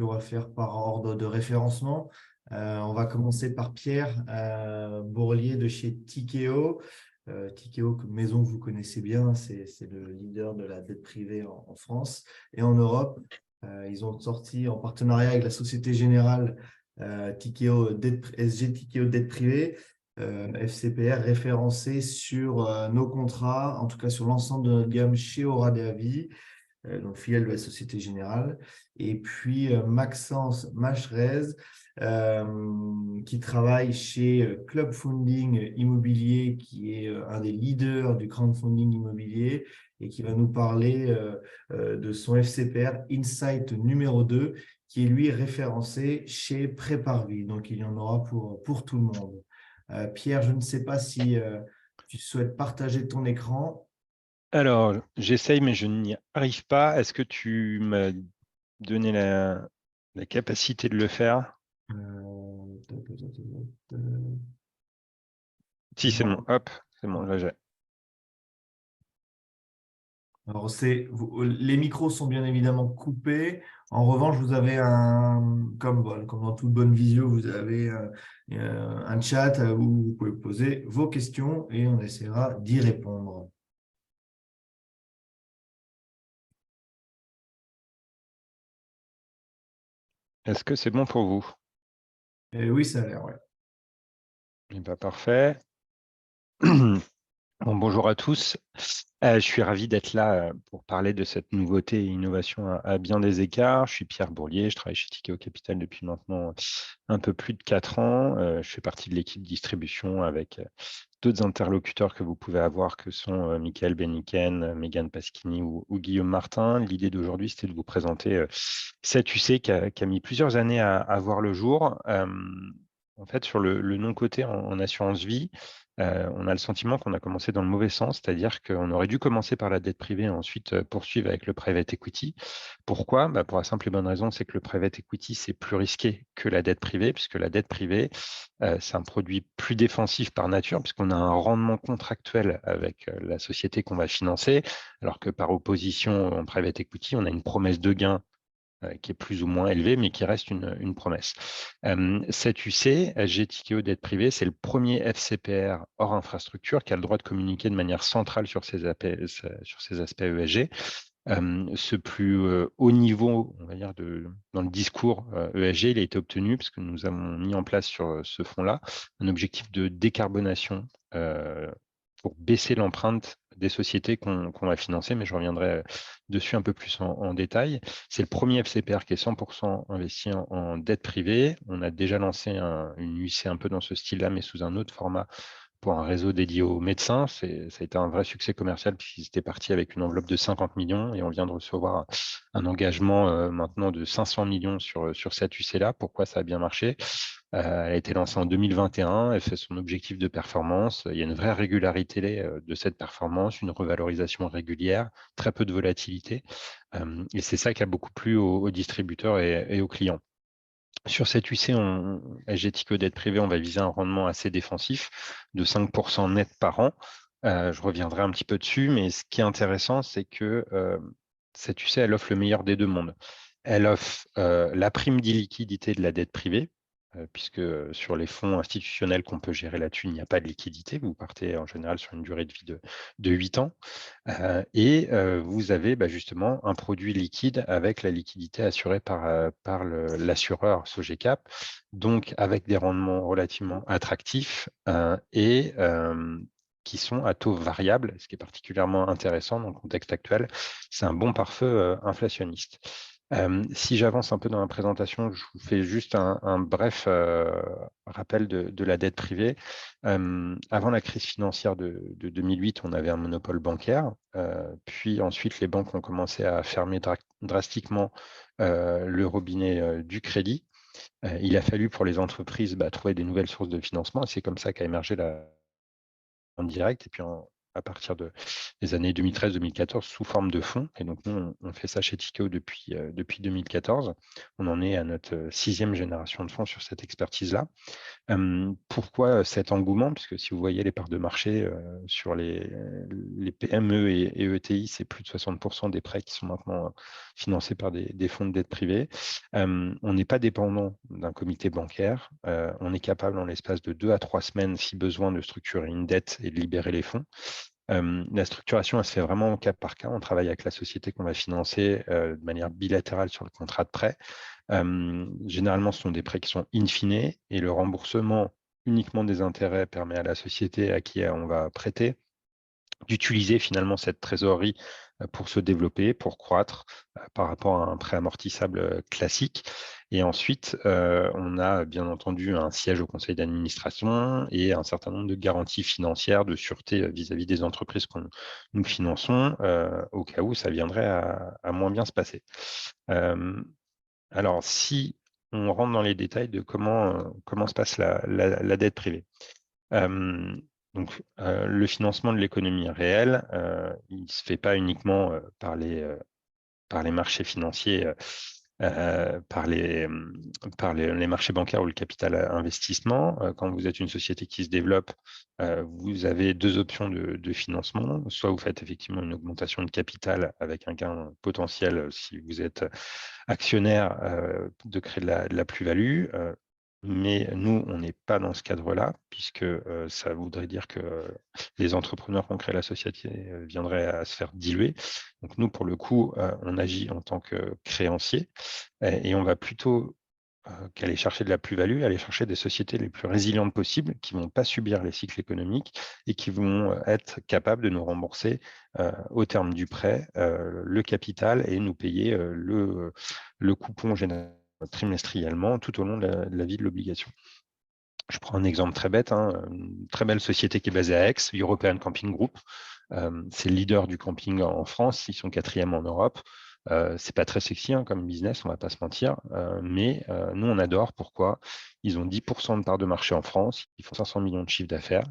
On va faire par ordre de référencement. On va commencer par Pierre Bourlier de chez Tikeo. Tikeo, maison que vous connaissez bien, c'est le leader de la dette privée en France et en Europe. Ils ont sorti en partenariat avec la Société Générale Tikeo SG Tikeo dette privée, FCPR référencé sur nos contrats, en tout cas sur l'ensemble de notre gamme chez Oradea-Vie, donc filiale de la Société Générale, et puis Maxence Mascherez, qui travaille chez Club Funding Immobilier, qui est un des leaders du crowdfunding immobilier, et qui va nous parler de son FCPR Insight numéro 2, qui est lui référencé chez Préparvie. Donc il y en aura pour tout le monde. Pierre, je ne sais pas si tu souhaites partager ton écran. Alors, j'essaye, mais je n'y arrive pas. Est-ce que tu m'as donné la capacité de le faire? Si, c'est bon. Non. Hop, c'est bon, là j'ai. Alors, les micros sont bien évidemment coupés. En revanche, vous avez comme dans toute bonne visio, vous avez un chat où vous pouvez poser vos questions et on essaiera d'y répondre. Est-ce que c'est bon pour vous? Et oui, ça a l'air, ouais. Eh bien, parfait. Bon, bonjour à tous. Je suis ravi d'être là pour parler de cette nouveauté et innovation à bien des écarts. Je suis Pierre Bourlier, je travaille chez Tikeo Capital depuis maintenant un peu plus de 4 ans. Je fais partie de l'équipe distribution avec d'autres interlocuteurs que vous pouvez avoir, que sont Michael Beniken, Megan Pasquini ou Guillaume Martin. L'idée d'aujourd'hui, c'était de vous présenter cet UC qui a mis plusieurs années à voir le jour. En fait, sur le non-coté en assurance vie, on a le sentiment qu'on a commencé dans le mauvais sens, c'est-à-dire qu'on aurait dû commencer par la dette privée et ensuite poursuivre avec le private equity. Pourquoi? Pour la simple et bonne raison, c'est que le private equity, c'est plus risqué que la dette privée, puisque la dette privée, c'est un produit plus défensif par nature, puisqu'on a un rendement contractuel avec la société qu'on va financer, alors que par opposition en private equity, on a une promesse de gain qui est plus ou moins élevée, mais qui reste une promesse. Cet UC, SG Tikeo dette privée, c'est le premier FCPR hors infrastructure qui a le droit de communiquer de manière centrale sur ses aspects ESG. Ce plus haut niveau, on va dire, dans le discours ESG, il a été obtenu parce que nous avons mis en place sur ce fonds-là un objectif de décarbonation pour baisser l'empreinte des sociétés qu'on va financer, mais je reviendrai dessus un peu plus en détail. C'est le premier FCPR qui est 100% investi en dette privée. On a déjà lancé une UC un peu dans ce style-là, mais sous un autre format pour un réseau dédié aux médecins. Ça a été un vrai succès commercial puisqu'ils étaient partis avec une enveloppe de 50 millions et on vient de recevoir un engagement maintenant de 500 millions sur cette UC-là. Pourquoi ça a bien marché? Elle a été lancée en 2021, elle fait son objectif de performance. Il y a une vraie régularité de cette performance, une revalorisation régulière, très peu de volatilité. Et c'est ça qui a beaucoup plu aux distributeurs et aux clients. Sur cette UC, SG Tikeo dette privée, on va viser un rendement assez défensif de 5% net par an. Je reviendrai un petit peu dessus, mais ce qui est intéressant, c'est que cette UC, elle offre le meilleur des deux mondes. Elle offre la prime d'illiquidité de la dette privée, puisque sur les fonds institutionnels qu'on peut gérer là-dessus, il n'y a pas de liquidité. Vous partez en général sur une durée de vie de 8 ans. Et vous avez justement un produit liquide avec la liquidité assurée par l'assureur Sogecap, donc avec des rendements relativement attractifs et qui sont à taux variable, ce qui est particulièrement intéressant dans le contexte actuel. C'est un bon pare-feu inflationniste. Si j'avance un peu dans la présentation, je vous fais juste un bref rappel de la dette privée. Avant la crise financière de 2008, on avait un monopole bancaire. Puis ensuite, les banques ont commencé à fermer drastiquement le robinet du crédit. Il a fallu pour les entreprises trouver des nouvelles sources de financement. Et c'est comme ça qu'a émergé la direct. Et puis à partir des années 2013-2014 sous forme de fonds. Et donc, nous, on fait ça chez Tikeo depuis 2014. On en est à notre 6e génération de fonds sur cette expertise-là. Pourquoi cet engouement? Puisque si vous voyez les parts de marché sur les PME et ETI, c'est plus de 60% des prêts qui sont maintenant financés par des fonds de dette privée. On n'est pas dépendant d'un comité bancaire. On est capable, en l'espace de 2 à 3 semaines, si besoin, de structurer une dette et de libérer les fonds. La structuration, elle se fait vraiment au cas par cas. On travaille avec la société qu'on va financer de manière bilatérale sur le contrat de prêt. Généralement, ce sont des prêts qui sont in fine et le remboursement uniquement des intérêts permet à la société à qui on va prêter d'utiliser finalement cette trésorerie pour se développer, pour croître par rapport à un prêt amortissable classique. Et ensuite, on a bien entendu un siège au conseil d'administration et un certain nombre de garanties financières de sûreté vis-à-vis des entreprises que nous finançons au cas où ça viendrait à moins bien se passer. Alors, si on rentre dans les détails de comment se passe la dette privée. Donc, le financement de l'économie réelle, il ne se fait pas uniquement par les marchés financiers, par les marchés bancaires ou le capital investissement. Quand vous êtes une société qui se développe, vous avez 2 options de financement. Soit vous faites effectivement une augmentation de capital avec un gain potentiel si vous êtes actionnaire de créer de la plus-value. Mais nous, on n'est pas dans ce cadre-là, puisque ça voudrait dire que les entrepreneurs qui ont créé la société viendraient à se faire diluer. Donc nous, pour le coup, on agit en tant que créancier et on va plutôt qu'aller chercher de la plus-value, aller chercher des sociétés les plus résilientes possibles, qui ne vont pas subir les cycles économiques et qui vont être capables de nous rembourser au terme du prêt le capital et nous payer le coupon général trimestriellement tout au long de la vie de l'obligation. Je prends un exemple très bête, une très belle société qui est basée à Aix, European Camping Group. C'est le leader du camping en France, ils sont 4e en Europe. C'est pas très sexy comme business, on va pas se mentir, mais nous on adore. Pourquoi? Ils ont 10% de part de marché en France, ils font 500 millions de chiffre d'affaires.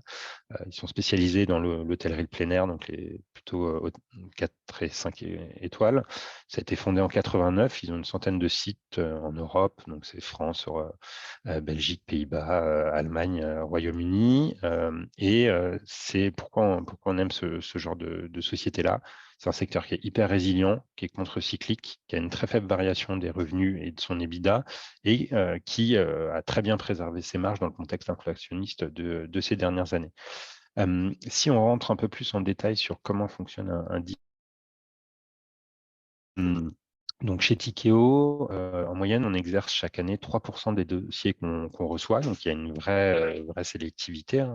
Ils sont spécialisés dans l'hôtellerie de plein air, donc plutôt 4 et 5 étoiles. Ça a été fondé en 89. Ils ont une centaine de sites en Europe, donc c'est France, Belgique, Pays-Bas, Allemagne, Royaume-Uni. Et c'est pourquoi on aime ce genre de société-là. C'est un secteur qui est hyper résilient, qui est contre-cyclique, qui a une très faible variation des revenus et de son EBITDA, et qui a très bien préservé ses marges dans le contexte inflationniste de ces dernières années. Si on rentre un peu plus en détail sur comment fonctionne un deal, donc chez Tikeo, en moyenne, on exerce chaque année 3% des dossiers qu'on reçoit, donc il y a une vraie sélectivité.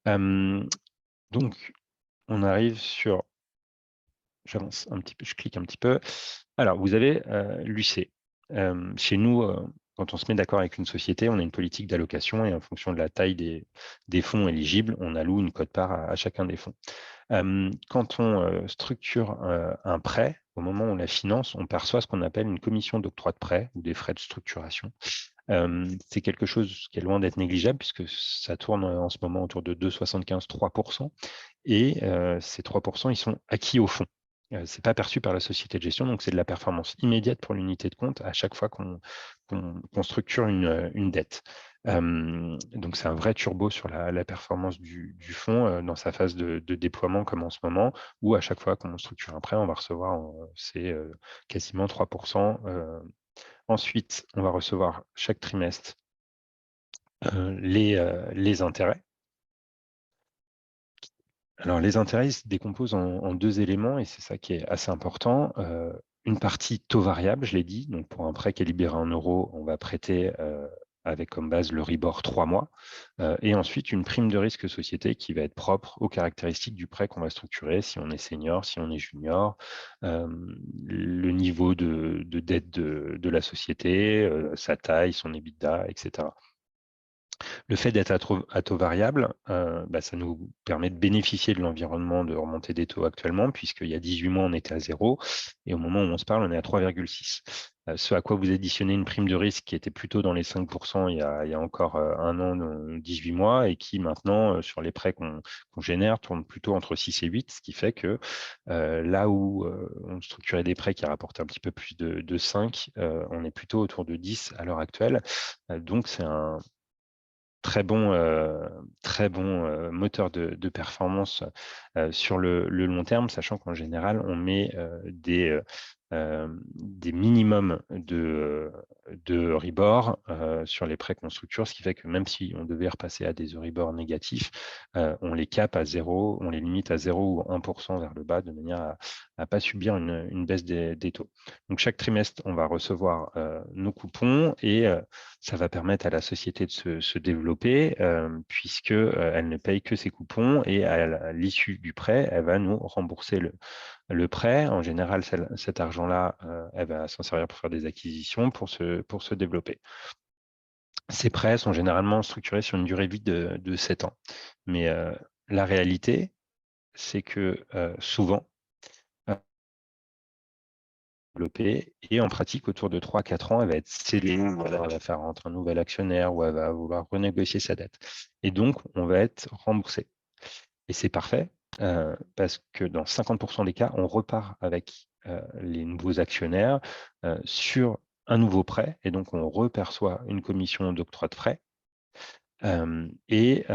Donc, on arrive sur... J'avance un petit peu, je clique un petit peu. Alors, vous avez l'UC. Chez nous, quand on se met d'accord avec une société, on a une politique d'allocation et en fonction de la taille des fonds éligibles, on alloue une quote-part à chacun des fonds. Quand on structure un prêt, au moment où on la finance, on perçoit ce qu'on appelle une commission d'octroi de prêt ou des frais de structuration. C'est quelque chose qui est loin d'être négligeable puisque ça tourne en ce moment autour de 2,75-3%. Et ces 3%, ils sont acquis au fond. Ce n'est pas perçu par la société de gestion, donc c'est de la performance immédiate pour l'unité de compte à chaque fois qu'on structure une dette. Donc c'est un vrai turbo sur la performance du fonds dans sa phase de déploiement comme en ce moment, où à chaque fois qu'on structure un prêt, on va recevoir quasiment 3%. Ensuite, on va recevoir chaque trimestre les intérêts. Alors, les intérêts se décomposent en 2 éléments et c'est ça qui est assez important. Une partie taux variable, je l'ai dit, donc pour un prêt qui est libéré en euros, on va prêter avec comme base le RIBOR 3 mois. Et ensuite, une prime de risque société qui va être propre aux caractéristiques du prêt qu'on va structurer, si on est senior, si on est junior, le niveau de dette de la société, sa taille, son EBITDA, etc. Le fait d'être à taux variable, ça nous permet de bénéficier de l'environnement de remontée des taux actuellement, puisqu'il y a 18 mois, on était à 0, et au moment où on se parle, on est à 3,6. ce à quoi vous additionnez une prime de risque qui était plutôt dans les 5% il y a encore un an, 18 mois, et qui maintenant, sur les prêts qu'on génère, tourne plutôt entre 6 et 8, ce qui fait que là où on structurait des prêts qui rapportaient un petit peu plus de 5, on est plutôt autour de 10 à l'heure actuelle. Donc, c'est un très bon moteur de performance sur le long terme, sachant qu'en général, on met des minimums de Euribor sur les prêts qu'on structure, ce qui fait que même si on devait repasser à des Euribor négatifs, on les cape à 0, on les limite à 0 ou 1% vers le bas, de manière à ne pas subir une baisse des taux. Donc chaque trimestre, on va recevoir nos coupons et ça va permettre à la société de se développer puisque elle ne paye que ses coupons et à l'issue du prêt, elle va nous rembourser le prêt. En général, cet argent-là, elle va s'en servir pour faire des acquisitions, pour se développer. Ces prêts sont généralement structurés sur une durée de vie de 7 ans. Mais la réalité, c'est que souvent, développer et en pratique, autour de 3-4 ans, elle va être cédée, ou alors elle va faire rentrer un nouvel actionnaire ou elle va vouloir renégocier sa dette. Et donc, on va être remboursé. Et c'est parfait parce que dans 50% des cas, on repart avec les nouveaux actionnaires sur un nouveau prêt et donc on reperçoit une commission d'octroi de frais et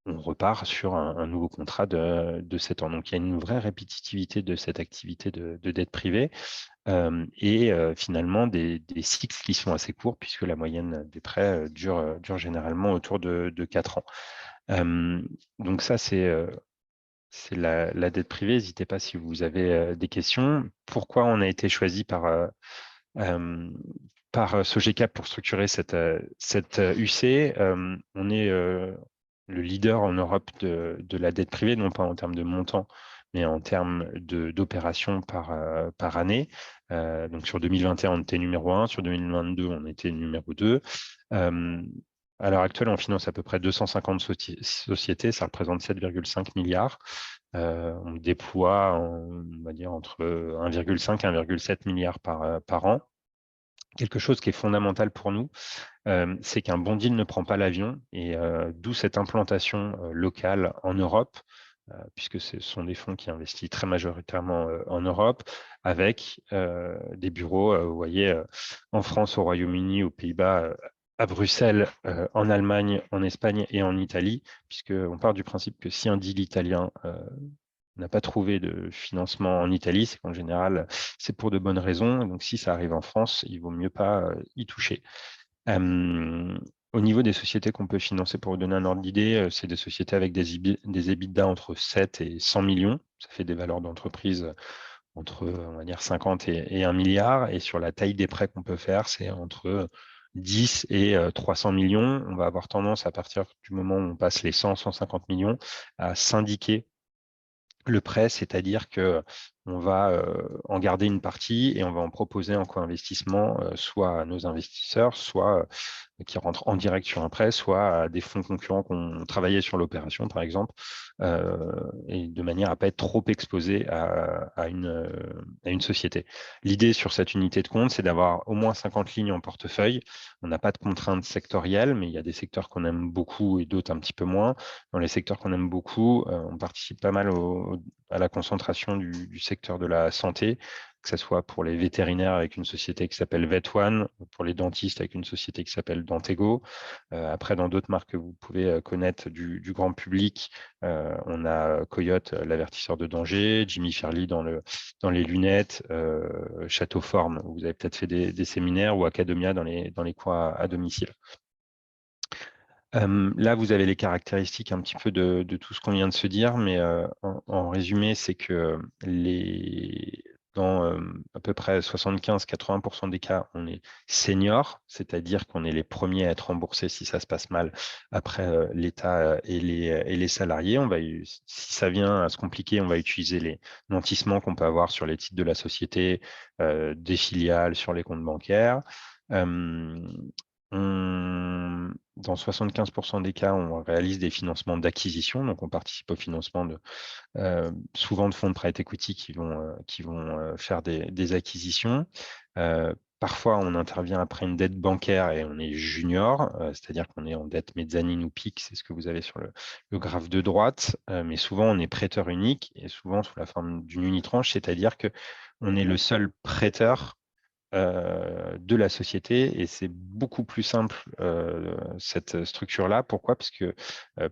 on repart sur un nouveau contrat de 7 ans. Donc, il y a une vraie répétitivité de cette activité de dette privée et finalement des cycles qui sont assez courts puisque la moyenne des prêts dure généralement autour de 4 ans. Donc ça, c'est la dette privée. N'hésitez pas si vous avez des questions. Pourquoi on a été choisi par Sogecap pour structurer cette UC? On est le leader en Europe de la dette privée, non pas en termes de montant, mais en termes d'opérations par année. Donc sur 2021, on était numéro 1, sur 2022, on était numéro 2. À l'heure actuelle, on finance à peu près 250 sociétés, ça représente 7,5 milliards. On déploie, on va dire, entre 1,5 et 1,7 milliards par an. Quelque chose qui est fondamental pour nous, c'est qu'un bon deal ne prend pas l'avion, et d'où cette implantation locale en Europe, puisque ce sont des fonds qui investissent très majoritairement en Europe, avec des bureaux, vous voyez, en France, au Royaume-Uni, aux Pays-Bas, à Bruxelles, en Allemagne, en Espagne et en Italie, puisqu'on part du principe que si un deal italien n'a pas trouvé de financement en Italie, c'est qu'en général, c'est pour de bonnes raisons. Donc, si ça arrive en France, il vaut mieux pas y toucher. Au niveau des sociétés qu'on peut financer, pour vous donner un ordre d'idée, c'est des sociétés avec des EBITDA entre 7 et 100 millions. Ça fait des valeurs d'entreprise entre, on va dire, 50 et 1 milliard. Et sur la taille des prêts qu'on peut faire, c'est entre 10 et 300 millions. On va avoir tendance, à partir du moment où on passe les 100, 150 millions, à syndiquer le prêt, c'est-à-dire que on va en garder une partie et on va en proposer en co-investissement, soit à nos investisseurs, soit qui rentrent en direct sur un prêt, soit à des fonds concurrents qui ont travaillé sur l'opération, par exemple, et de manière à ne pas être trop exposé à une société. L'idée sur cette unité de compte, c'est d'avoir au moins 50 lignes en portefeuille. On n'a pas de contraintes sectorielles, mais il y a des secteurs qu'on aime beaucoup et d'autres un petit peu moins. Dans les secteurs qu'on aime beaucoup, on participe pas mal à la concentration du secteur de la santé, que ce soit pour les vétérinaires avec une société qui s'appelle VetOne, pour les dentistes avec une société qui s'appelle Dantego. Après, dans d'autres marques que vous pouvez connaître du grand public, on a Coyote, l'avertisseur de danger, Jimmy Fairley dans les lunettes, Château Forme, où vous avez peut-être fait des séminaires, ou Academia dans les coins à domicile. Là, vous avez les caractéristiques un petit peu de tout ce qu'on vient de se dire, mais en résumé, c'est que dans à peu près 75-80% des cas, on est senior, c'est-à-dire qu'on est les premiers à être remboursés si ça se passe mal après l'État et les salariés. Si ça vient à se compliquer, on va utiliser les nantissements qu'on peut avoir sur les titres de la société, des filiales, sur les comptes bancaires. dans 75% des cas, on réalise des financements d'acquisition, donc on participe au financement souvent de fonds de private equity qui vont faire des acquisitions. Parfois, on intervient après une dette bancaire et on est junior, c'est-à-dire qu'on est en dette mezzanine ou PIK, c'est ce que vous avez sur le graphe de droite, mais souvent on est prêteur unique et souvent sous la forme d'une unitranche, c'est-à-dire qu'on est le seul prêteur de la société et c'est beaucoup plus simple cette structure-là. Pourquoi? Parce que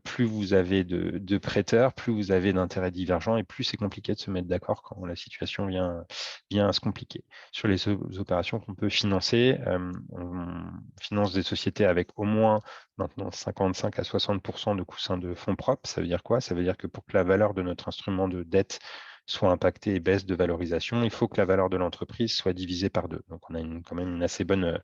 plus vous avez de prêteurs, plus vous avez d'intérêts divergents et plus c'est compliqué de se mettre d'accord quand la situation vient à se compliquer. Sur les opérations qu'on peut financer, on finance des sociétés avec au moins maintenant 55 à 60% de coussins de fonds propres. Ça veut dire quoi? Ça veut dire que pour que la valeur de notre instrument de dette soit impacté et baisse de valorisation, il faut que la valeur de l'entreprise soit divisée par 2. Donc, on a quand même une assez bonne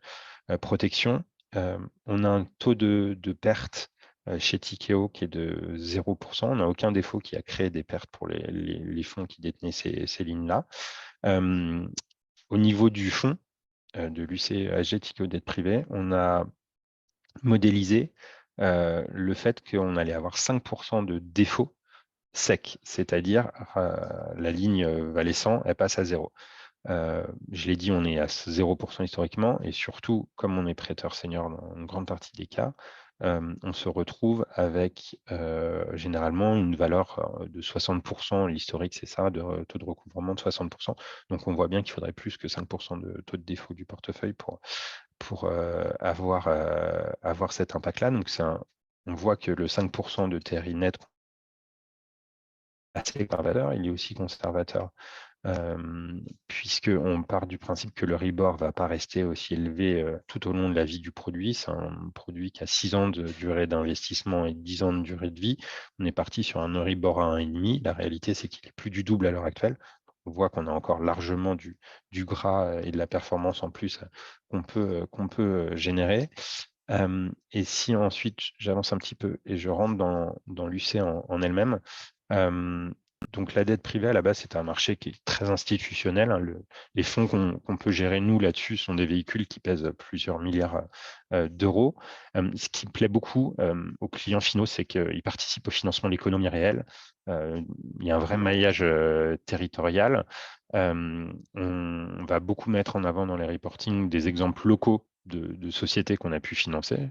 protection. On a un taux de perte chez Tikeo qui est de 0%. On n'a aucun défaut qui a créé des pertes pour les fonds qui détenaient ces lignes-là. Au niveau du fonds de l'UCAG Tikeo Dette Privée, on a modélisé le fait qu'on allait avoir 5% de défaut sec, c'est-à-dire la ligne valait 100, elle passe à 0. Je l'ai dit, on est à 0% historiquement, et surtout, comme on est prêteur senior dans une grande partie des cas, on se retrouve avec généralement une valeur de 60%, l'historique c'est ça, de taux de recouvrement de 60%. Donc on voit bien qu'il faudrait plus que 5% de taux de défaut du portefeuille pour avoir cet impact-là. Donc on voit que le 5% de TRI net assez conservateur, il est aussi conservateur, puisqu'on part du principe que le RIBOR ne va pas rester aussi élevé tout au long de la vie du produit. C'est un produit qui a 6 ans de durée d'investissement et 10 ans de durée de vie. On est parti sur un Euribor à 1,5. La réalité, c'est qu'il est plus du double à l'heure actuelle. On voit qu'on a encore largement du gras et de la performance en plus qu'on peut générer. Et si ensuite j'avance un petit peu et je rentre dans l'UC en elle-même, donc la dette privée à la base c'est un marché qui est très institutionnel, hein. Les fonds qu'on peut gérer nous là-dessus sont des véhicules qui pèsent plusieurs milliards d'euros. Ce qui plaît beaucoup aux clients finaux, c'est qu'ils participent au financement de l'économie réelle. Il y a un vrai maillage territorial. On va beaucoup mettre en avant dans les reportings des exemples locaux de sociétés qu'on a pu financer.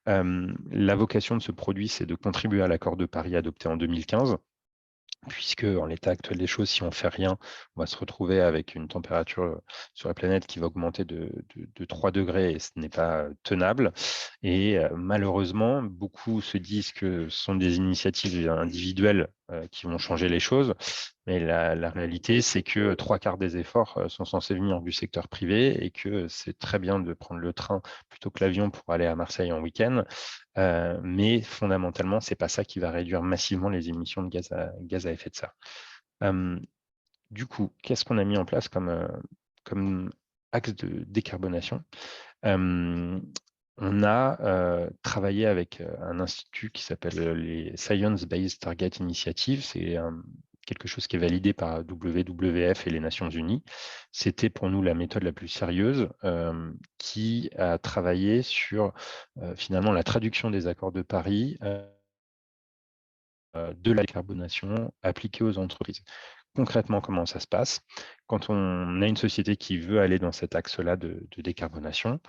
La vocation de ce produit, c'est de contribuer à l'accord de Paris adopté en 2015, puisque en l'état actuel des choses, si on ne fait rien, on va se retrouver avec une température sur la planète qui va augmenter de 3 degrés et ce n'est pas tenable. Et malheureusement, beaucoup se disent que ce sont des initiatives individuelles qui vont changer les choses. Mais la réalité, c'est que 3/4 des efforts sont censés venir du secteur privé et que c'est très bien de prendre le train plutôt que l'avion pour aller à Marseille en week-end. Mais fondamentalement, ce n'est pas ça qui va réduire massivement les émissions de gaz à effet de serre. Du coup, qu'est-ce qu'on a mis en place comme axe de décarbonation? On a travaillé avec un institut qui s'appelle les Science Based Target Initiative. C'est quelque chose qui est validé par WWF et les Nations Unies. C'était pour nous la méthode la plus sérieuse qui a travaillé sur finalement la traduction des accords de Paris de la décarbonation appliquée aux entreprises. Concrètement, comment ça se passe? Quand on a une société qui veut aller dans cet axe-là de décarbonation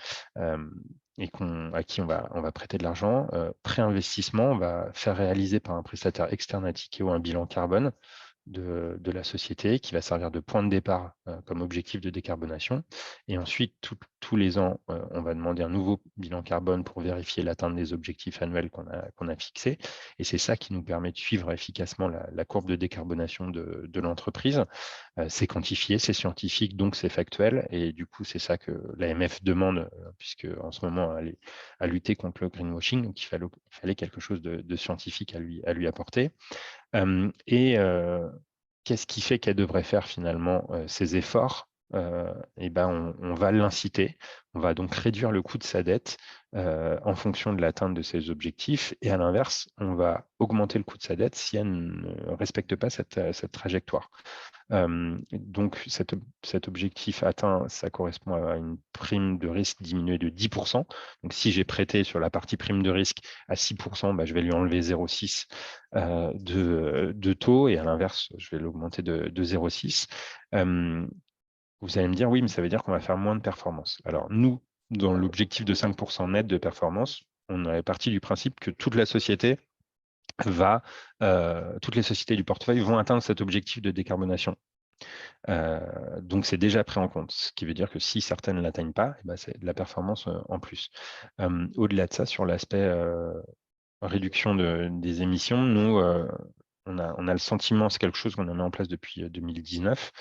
et à qui on va prêter de l'argent, pré-investissement, on va faire réaliser par un prestataire externe à Tikeo un bilan carbone de la société qui va servir de point de départ comme objectif de décarbonation. Et ensuite, tous les ans, on va demander un nouveau bilan carbone pour vérifier l'atteinte des objectifs annuels qu'on a fixés. Et c'est ça qui nous permet de suivre efficacement la courbe de décarbonation de l'entreprise. C'est quantifié, c'est scientifique, donc c'est factuel. Et du coup, c'est ça que l'AMF demande, puisque en ce moment, elle est à lutter contre le greenwashing. Donc, il fallait quelque chose de scientifique à lui apporter. Et qu'est-ce qui fait qu'elle devrait faire finalement ces efforts on va l'inciter. On va donc réduire le coût de sa dette en fonction de l'atteinte de ses objectifs. Et à l'inverse, on va augmenter le coût de sa dette si elle ne respecte pas cette trajectoire. Donc cet objectif atteint, ça correspond à une prime de risque diminuée de 10%. Donc si j'ai prêté sur la partie prime de risque à 6%, je vais lui enlever 0,6 de taux, et à l'inverse, je vais l'augmenter de 0,6. Vous allez me dire, oui, mais ça veut dire qu'on va faire moins de performance. Alors nous, dans l'objectif de 5% net de performance, on est parti du principe que toutes les sociétés du portefeuille vont atteindre cet objectif de décarbonation. Donc c'est déjà pris en compte, ce qui veut dire que si certaines ne l'atteignent pas, c'est de la performance en plus. Au-delà de ça, sur l'aspect réduction des émissions, nous, on a le sentiment, c'est quelque chose qu'on a mis en place depuis 2019.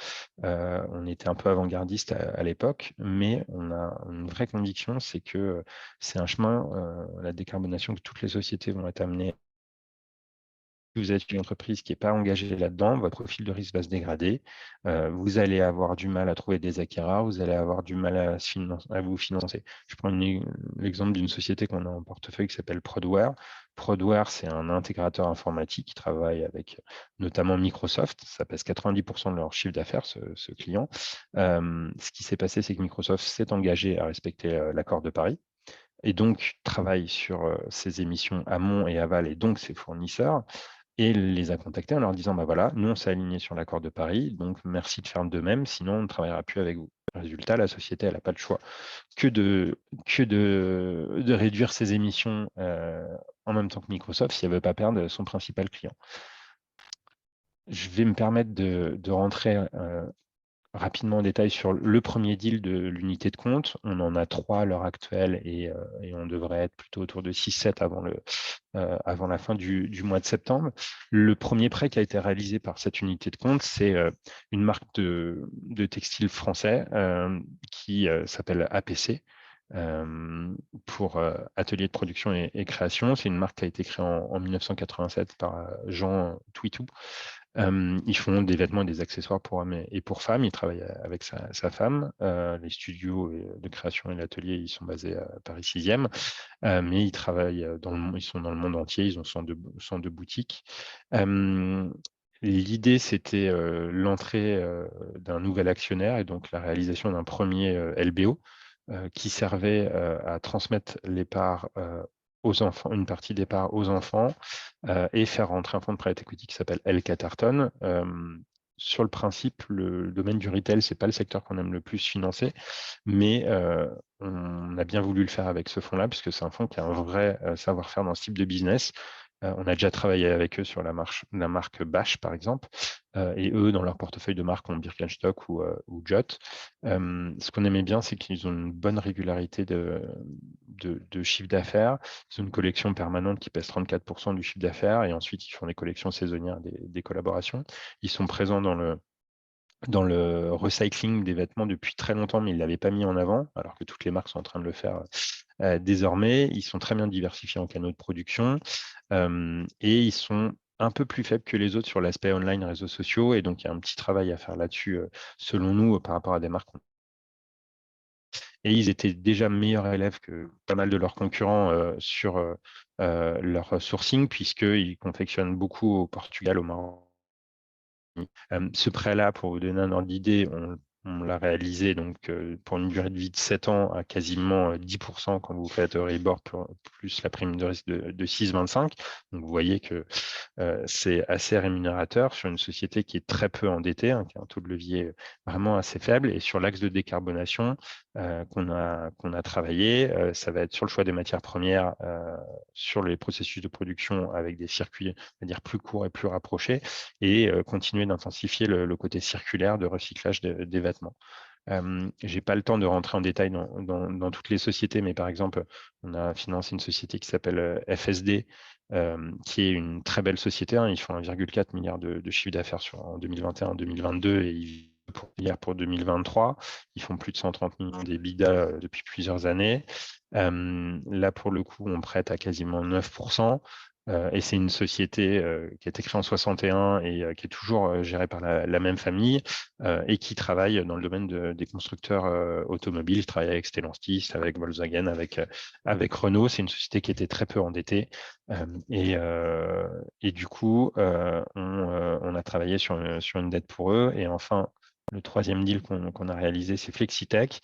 On était un peu avant-gardiste à l'époque, mais on a une vraie conviction, c'est que c'est un chemin, la décarbonation, que toutes les sociétés vont être amenées. Si vous êtes une entreprise qui n'est pas engagée là-dedans, votre profil de risque va se dégrader. Vous allez avoir du mal à trouver des acquéreurs, vous allez avoir du mal à vous financer. Je prends l'exemple d'une société qu'on a en portefeuille qui s'appelle Prodware. Prodware, c'est un intégrateur informatique qui travaille avec notamment Microsoft. Ça pèse 90% de leur chiffre d'affaires, ce client. Ce qui s'est passé, c'est que Microsoft s'est engagé à respecter l'accord de Paris, et donc travaille sur ses émissions amont et aval, et donc ses fournisseurs, et les a contactés en leur disant, voilà, nous on s'est aligné sur l'accord de Paris, donc merci de faire de même, sinon on ne travaillera plus avec vous. Résultat, la société, elle n'a pas le choix que de réduire ses émissions en même temps que Microsoft si elle ne veut pas perdre son principal client. Je vais me permettre de rentrer rapidement en détail sur le premier deal de l'unité de compte. On en a 3 à l'heure actuelle, et on devrait être plutôt autour de 6-7 avant la fin du mois de septembre. Le premier prêt qui a été réalisé par cette unité de compte, c'est une marque de textile français qui s'appelle APC, pour Atelier de production et création. C'est une marque qui a été créée en 1987 par Jean Twitou. Ils font des vêtements et des accessoires pour hommes et pour femmes. Ils travaillent avec sa femme. Les studios de création et l'atelier, ils sont basés à Paris 6e. Mais ils travaillent ils sont dans le monde entier. Ils ont 102 boutiques. L'idée, c'était l'entrée d'un nouvel actionnaire, et donc la réalisation d'un premier LBO qui servait à transmettre les parts aux enfants, une partie des parts aux enfants, et faire rentrer un fonds de private equity qui s'appelle L. Catterton. Sur le principe, le domaine du retail, ce n'est pas le secteur qu'on aime le plus financer, mais on a bien voulu le faire avec ce fonds-là, puisque c'est un fonds qui a un vrai savoir-faire dans ce type de business. On a déjà travaillé avec eux sur la marque Bash, par exemple, et eux, dans leur portefeuille de marques, ont Birkenstock ou Jot. Ce qu'on aimait bien, c'est qu'ils ont une bonne régularité de chiffre d'affaires. Ils ont une collection permanente qui pèse 34% du chiffre d'affaires, et ensuite, ils font des collections saisonnières, des collaborations. Ils sont présents dans le recycling des vêtements depuis très longtemps, mais ils ne l'avaient pas mis en avant, alors que toutes les marques sont en train de le faire désormais. Ils sont très bien diversifiés en canaux de production, et ils sont un peu plus faibles que les autres sur l'aspect online, réseaux sociaux, et donc il y a un petit travail à faire là-dessus, selon nous, par rapport à des marques. Et ils étaient déjà meilleurs élèves que pas mal de leurs concurrents sur leur sourcing, puisqu'ils confectionnent beaucoup au Portugal, au Maroc. Ce prêt-là, pour vous donner un ordre d'idée, on l'a réalisé donc, pour une durée de vie de 7 ans à quasiment 10% quand vous faites Euribor plus la prime de risque de 6,25. Donc vous voyez que c'est assez rémunérateur sur une société qui est très peu endettée, qui a un taux de levier vraiment assez faible. Et sur l'axe de décarbonation qu'on a travaillé, ça va être sur le choix des matières premières, sur les processus de production avec des circuits, on va dire, plus courts et plus rapprochés, et continuer d'intensifier le côté circulaire de recyclage des vêtements. Je n'ai pas le temps de rentrer en détail dans toutes les sociétés, mais par exemple, on a financé une société qui s'appelle FSD, qui est une très belle société. Ils font 1,4 milliard de chiffre d'affaires en 2021-2022, et pour 2023. Ils font plus de 130 millions d'EBITDA depuis plusieurs années. Là, pour le coup, on prête à quasiment 9%. Et c'est une société qui a été créée en 61 et qui est toujours gérée par la même famille et qui travaille dans le domaine des constructeurs automobiles. Je travaille avec Stellantis, avec Volkswagen, avec Renault. C'est une société qui était très peu endettée. Et du coup, on a travaillé sur une dette pour eux. Et enfin, le troisième deal qu'on a réalisé, c'est Flexitech.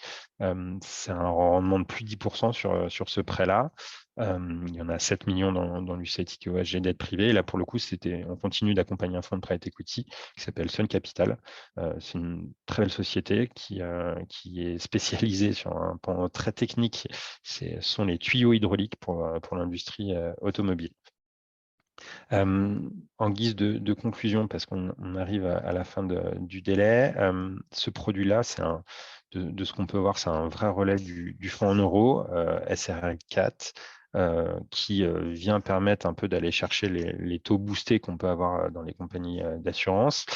C'est un rendement de plus de 10% sur ce prêt-là. Il y en a 7 millions dans l'UCITS OSG dette privée. Et là, pour le coup, on continue d'accompagner un fonds de private equity qui s'appelle Sun Capital. C'est une très belle société qui est spécialisée sur un pan très technique. Ce sont les tuyaux hydrauliques pour l'industrie automobile. En guise de conclusion, parce qu'on arrive à la fin du délai, ce produit-là, de ce qu'on peut voir, c'est un vrai relais du fonds en euros, SRL 4, qui vient permettre un peu d'aller chercher les taux boostés qu'on peut avoir dans les compagnies d'assurance.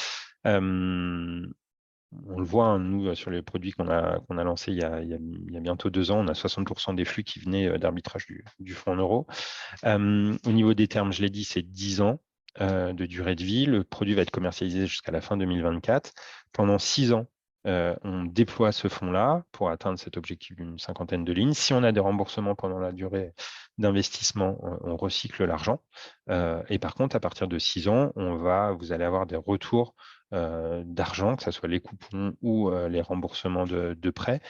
On le voit, hein, nous, sur les produits qu'on a lancés il y a bientôt 2 ans, on a 60% des flux qui venaient d'arbitrage du fonds en euros. Au niveau des termes, je l'ai dit, c'est 10 ans de durée de vie. Le produit va être commercialisé jusqu'à la fin 2024. Pendant 6 ans, on déploie ce fonds-là pour atteindre cet objectif d'une 50aine de lignes. Si on a des remboursements pendant la durée d'investissement, on recycle l'argent. Et par contre, à partir de 6 ans, vous allez avoir des retours d'argent, que ce soit les coupons ou les remboursements de prêts,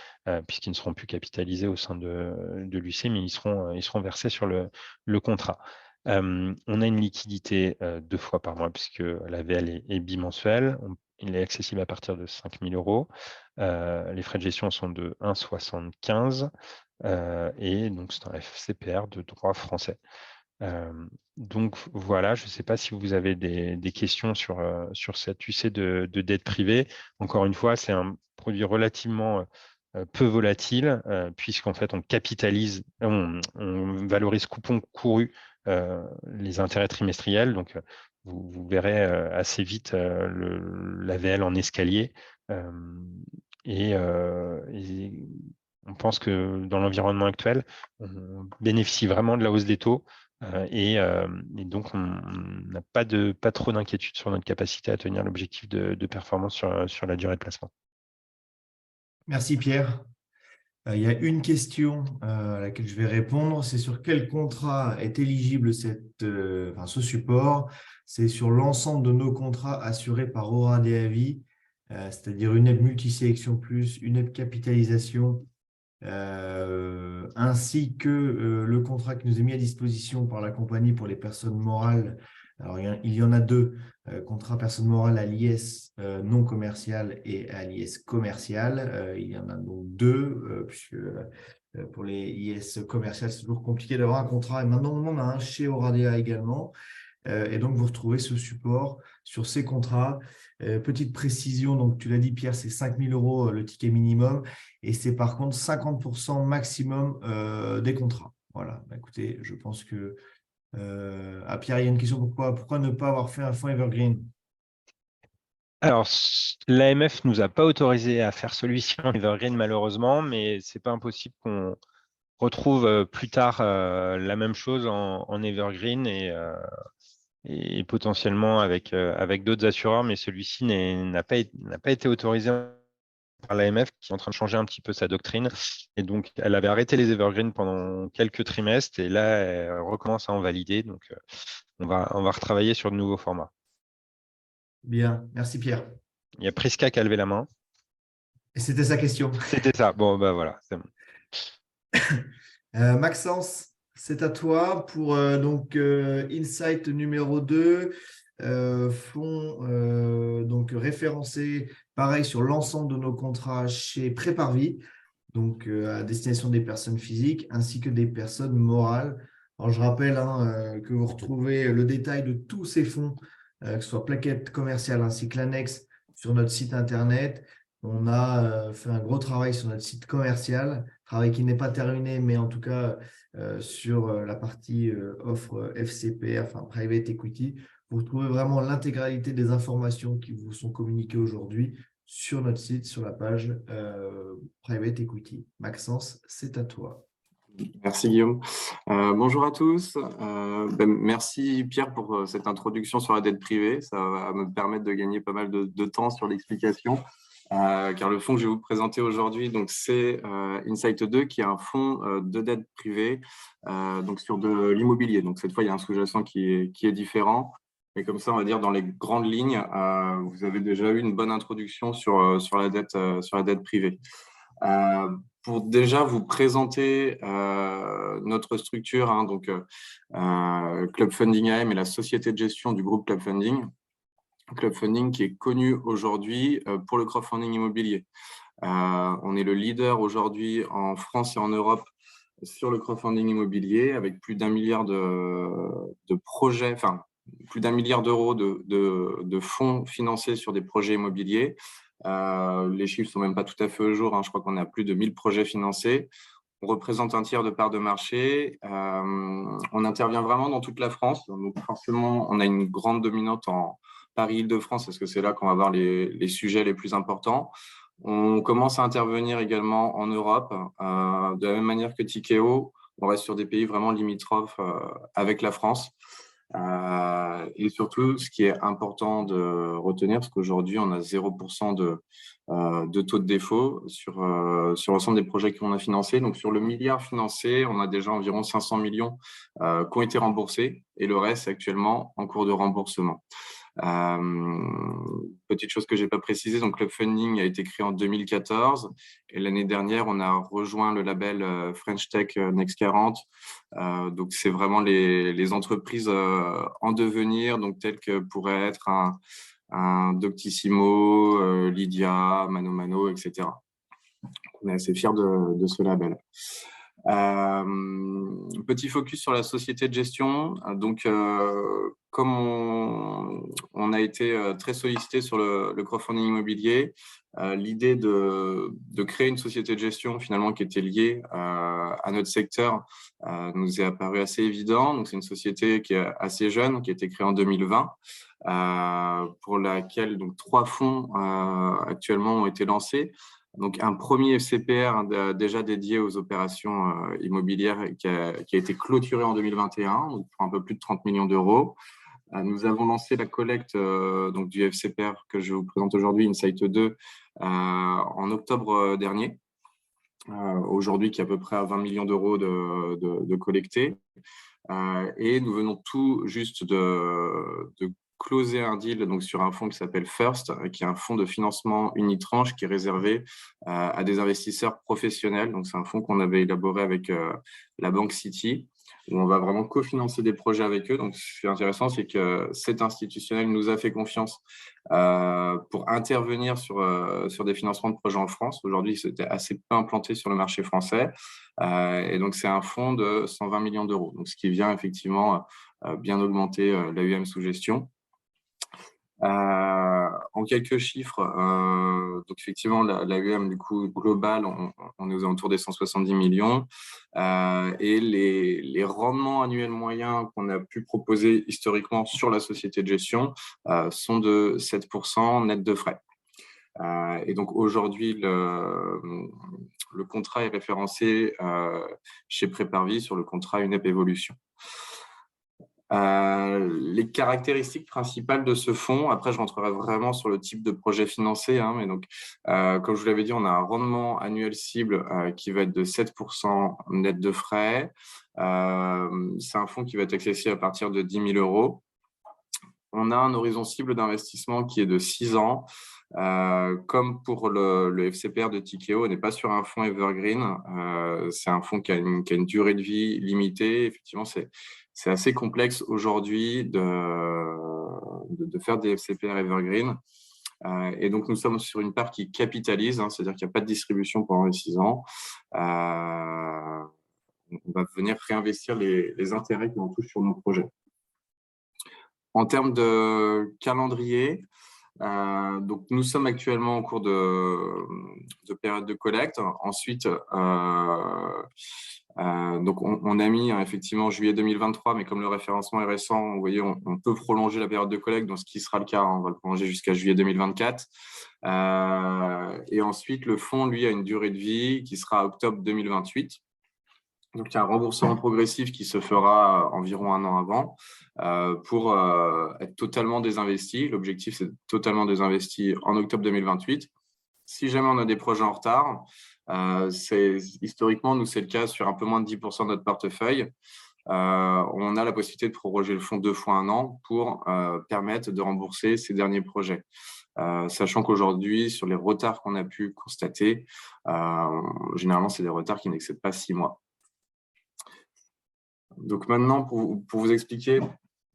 puisqu'ils ne seront plus capitalisés au sein de l'UC, mais ils seront versés sur le contrat. On a une liquidité 2 fois par mois, puisque la VL est bimensuelle. Il est accessible à partir de 5 000 euros. Les frais de gestion sont de 1,75 et donc c'est un FCPR de droit français. Donc voilà, je ne sais pas si vous avez des questions sur cette UC de dette privée. Encore une fois, c'est un produit relativement peu volatile, puisqu'en fait, on capitalise, on valorise coupon couru les intérêts trimestriels. Donc, vous verrez assez vite la VL en escalier. Et on pense que dans l'environnement actuel, on bénéficie vraiment de la hausse des taux. Et donc, on n'a pas trop d'inquiétude sur notre capacité à tenir l'objectif de performance sur la durée de placement. Merci Pierre. Il y a une question à laquelle je vais répondre, c'est sur quel contrat est éligible ce support. C'est sur l'ensemble de nos contrats assurés par Aura DAVI, c'est-à-dire une UNEP multisélection plus, une UNEP capitalisation, ainsi que le contrat qui nous est mis à disposition par la compagnie pour les personnes morales. Alors, il y en a 2, contrat personne morale à l'IS non commercial et à l'IS commercial. Il y en a donc 2, puisque pour les IS commerciales, c'est toujours compliqué d'avoir un contrat. Et maintenant, on en a un chez Oradea également. Et donc, vous retrouvez ce support sur ces contrats. Petite précision, donc tu l'as dit Pierre, c'est 5 000 euros le ticket minimum et c'est par contre 50% maximum des contrats. Voilà, écoutez, je pense que… Pierre, il y a une question, pourquoi ne pas avoir fait un fonds Evergreen? Alors, l'AMF ne nous a pas autorisé à faire celui-ci en Evergreen, malheureusement, mais ce n'est pas impossible qu'on retrouve plus tard la même chose en Evergreen et potentiellement avec d'autres assureurs, mais celui-ci n'a pas été autorisé par l'AMF, qui est en train de changer un petit peu sa doctrine. Et donc, elle avait arrêté les evergreens pendant quelques trimestres et là, elle recommence à en valider. Donc, on va retravailler sur de nouveaux formats. Bien, merci Pierre. Il y a Prisca qui a levé la main. Et c'était sa question. C'était ça. Bon, bah voilà, c'est bon. Maxence, c'est à toi pour Insight numéro 2, fonds donc référencé pareil sur l'ensemble de nos contrats chez Préparvis, donc à destination des personnes physiques ainsi que des personnes morales. Alors, je rappelle que vous retrouvez le détail de tous ces fonds, que ce soit plaquettes commerciales ainsi que l'annexe sur notre site internet. On a fait un gros travail sur notre site commercial, travail qui n'est pas terminé, mais en tout cas sur la partie offre FCPR, enfin Private Equity. Vous retrouvez vraiment l'intégralité des informations qui vous sont communiquées aujourd'hui sur notre site, sur la page Private Equity. Maxence, c'est à toi. Merci Guillaume. Bonjour à tous. Merci Pierre pour cette introduction sur la dette privée. Ça va me permettre de gagner pas mal de temps sur l'explication. Car le fonds que je vais vous présenter aujourd'hui, donc c'est Insight 2, qui est un fonds de dette privée, donc sur de l'immobilier. Donc cette fois, il y a un sous-jacent qui est différent. Et comme ça, on va dire dans les grandes lignes, vous avez déjà eu une bonne introduction sur la dette privée. Pour déjà vous présenter notre structure, hein, donc Club Funding AM est la société de gestion du groupe Club Funding. Club Funding qui est connu aujourd'hui pour le crowdfunding immobilier. On est le leader aujourd'hui en France et en Europe sur le crowdfunding immobilier avec plus d'1 milliard de projets, enfin plus d'1 milliard d'euros de fonds financés sur des projets immobiliers. Les chiffres sont même pas tout à fait au jour, hein. Je crois qu'on a plus de 1000 projets financés. On représente un tiers de part de marché. On intervient vraiment dans toute la France. Donc forcément, on a une grande dominante en Paris-Île-de-France parce que c'est là qu'on va avoir les sujets les plus importants. On commence à intervenir également en Europe. De la même manière que Tikeo, on reste sur des pays vraiment limitrophes avec la France. Et surtout, ce qui est important de retenir, parce qu'aujourd'hui, on a 0% de taux de défaut sur l'ensemble des projets qu'on a financés. Donc, sur le milliard financé, on a déjà environ 500 millions qui ont été remboursés et le reste actuellement en cours de remboursement. Petite chose que j'ai pas précisé, donc Club Funding a été créé en 2014 et l'année dernière on a rejoint le label French Tech Next 40. Donc c'est vraiment les entreprises en devenir, donc telles que pourrait être un Doctissimo, Lydia, Mano Mano, etc. On est assez fiers de ce label. Petit focus sur la société de gestion. Donc, comme on a été très sollicité sur le crowdfunding immobilier, l'idée de créer une société de gestion finalement qui était liée à notre secteur nous est apparue assez évident. Donc, c'est une société qui est assez jeune, qui a été créée en 2020. Pour laquelle donc 3 fonds actuellement ont été lancés. Donc, un premier FCPR déjà dédié aux opérations immobilières qui a été clôturé en 2021, donc pour un peu plus de 30 millions d'euros. Nous avons lancé la collecte donc du FCPR que je vous présente aujourd'hui, Insight 2, en octobre dernier. Aujourd'hui, qui est à peu près à 20 millions d'euros de collectés. Et nous venons tout juste de closer un deal donc sur un fonds qui s'appelle First, qui est un fonds de financement unitranche qui est réservé à des investisseurs professionnels. Donc c'est un fonds qu'on avait élaboré avec la banque City, où on va vraiment cofinancer des projets avec eux. Donc ce qui est intéressant, c'est que cet institutionnel nous a fait confiance pour intervenir sur des financements de projets en France. Aujourd'hui, c'était assez peu implanté sur le marché français. Et donc c'est un fonds de 120 millions d'euros, donc ce qui vient effectivement bien augmenter l'AUM sous gestion. En quelques chiffres, donc effectivement, l'AUM du coup global, on est aux alentours des 170 millions. Et les rendements annuels moyens qu'on a pu proposer historiquement sur la société de gestion sont de 7% net de frais. Et donc aujourd'hui, le contrat est référencé chez Préparvis sur le contrat UNEP Évolution. Les caractéristiques principales de ce fonds, après je rentrerai vraiment sur le type de projet financé, hein, mais donc, comme je vous l'avais dit, on a un rendement annuel cible qui va être de 7% net de frais. C'est un fonds qui va être accessible à partir de 10 000 euros. On a un horizon cible d'investissement qui est de 6 ans. Comme pour le FCPR de Tikeo, on n'est pas sur un fonds evergreen. C'est un fonds qui a une durée de vie limitée. Effectivement, c'est assez complexe aujourd'hui de faire des FCPR evergreen. Et donc, nous sommes sur une part qui capitalise, hein, c'est-à-dire qu'il n'y a pas de distribution pendant les 6 ans. On va venir réinvestir les intérêts qu'on touche sur nos projets. En termes de calendrier, donc nous sommes actuellement en cours de période de collecte. Ensuite, donc on a mis effectivement juillet 2023, mais comme le référencement est récent, vous voyez, on peut prolonger la période de collecte, donc ce qui sera le cas, on va le prolonger jusqu'à juillet 2024. Et ensuite, le fonds, lui, a une durée de vie qui sera octobre 2028. Donc, il y a un remboursement progressif qui se fera environ 1 an avant pour être totalement désinvesti. L'objectif, c'est totalement désinvesti en octobre 2028. Si jamais on a des projets en retard, historiquement, nous, c'est le cas sur un peu moins de 10% de notre portefeuille. On a la possibilité de proroger le fonds 2 fois 1 an pour permettre de rembourser ces derniers projets. Sachant qu'aujourd'hui, sur les retards qu'on a pu constater, généralement, c'est des retards qui n'excèdent pas 6 mois. Donc maintenant, pour vous expliquer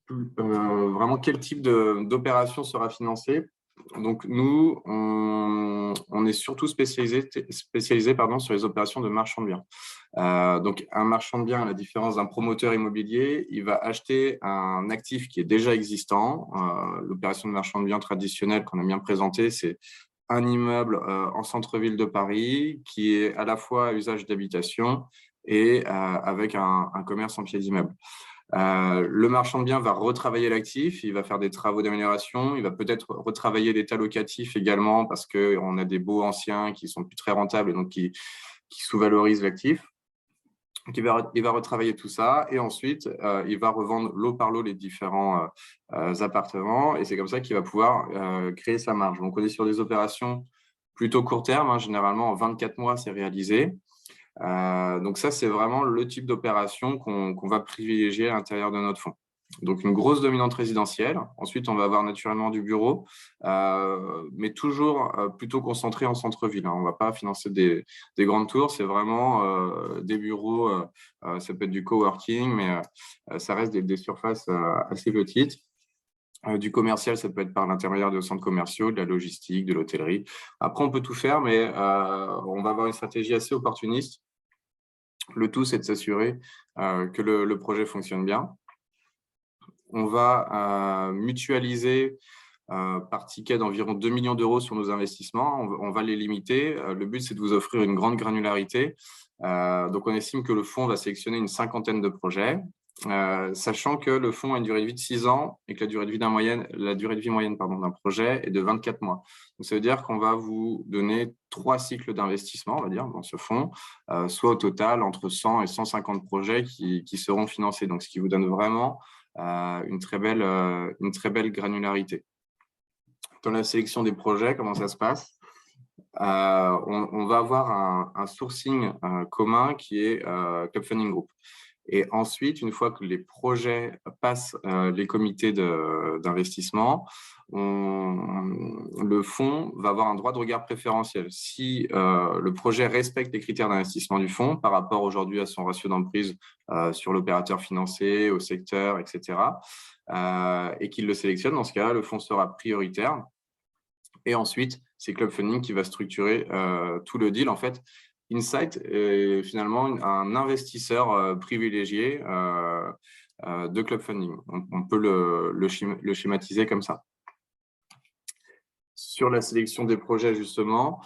vraiment quel type d'opération sera financé. Donc nous, on est surtout spécialisé sur les opérations de marchand de biens. Donc un marchand de biens, à la différence d'un promoteur immobilier, il va acheter un actif qui est déjà existant. L'opération de marchand de biens traditionnelle qu'on a bien présentée, c'est un immeuble en centre-ville de Paris qui est à la fois à usage d'habitation et avec un commerce en pied d'immeuble. Le marchand de biens va retravailler l'actif, il va faire des travaux d'amélioration, il va peut-être retravailler l'état locatif également parce qu'on a des baux anciens qui sont plus très rentables et donc qui sous-valorisent l'actif. Donc, il va retravailler tout ça et ensuite, il va revendre lot par lot les différents appartements et c'est comme ça qu'il va pouvoir créer sa marge. Donc, on est sur des opérations plutôt court terme, hein, généralement en 24 mois, c'est réalisé. Donc ça, c'est vraiment le type d'opération qu'on va privilégier à l'intérieur de notre fonds. Donc une grosse dominante résidentielle. Ensuite, on va avoir naturellement du bureau, mais toujours plutôt concentré en centre-ville. On ne va pas financer des grandes tours, c'est vraiment des bureaux, ça peut être du coworking, mais ça reste des surfaces assez petites. Du commercial, ça peut être par l'intermédiaire de centres commerciaux, de la logistique, de l'hôtellerie. Après, on peut tout faire, mais on va avoir une stratégie assez opportuniste. Le tout, c'est de s'assurer que le projet fonctionne bien. On va mutualiser par ticket d'environ 2 millions d'euros sur nos investissements. On va les limiter. Le but, c'est de vous offrir une grande granularité. Donc, on estime que le fonds va sélectionner une 50aine de projets. Sachant que le fonds a une durée de vie de 6 ans et que la durée de vie moyenne d'un projet est de 24 mois. Donc, ça veut dire qu'on va vous donner 3 cycles d'investissement, on va dire, dans ce fonds, soit au total entre 100 et 150 projets qui seront financés. Donc, ce qui vous donne vraiment une très belle granularité. Dans la sélection des projets, comment ça se passe ? On va avoir un sourcing commun qui est Club Funding Group. Et ensuite, une fois que les projets passent les comités d'investissement, le fonds va avoir un droit de regard préférentiel. Si le projet respecte les critères d'investissement du fonds par rapport aujourd'hui à son ratio d'emprise sur l'opérateur financé, au secteur, etc., et qu'il le sélectionne, dans ce cas-là, le fonds sera prioritaire. Et ensuite, c'est Club Funding qui va structurer tout le deal. En fait, Insight est finalement un investisseur privilégié de Club Funding. On peut le schématiser comme ça. Sur la sélection des projets, justement,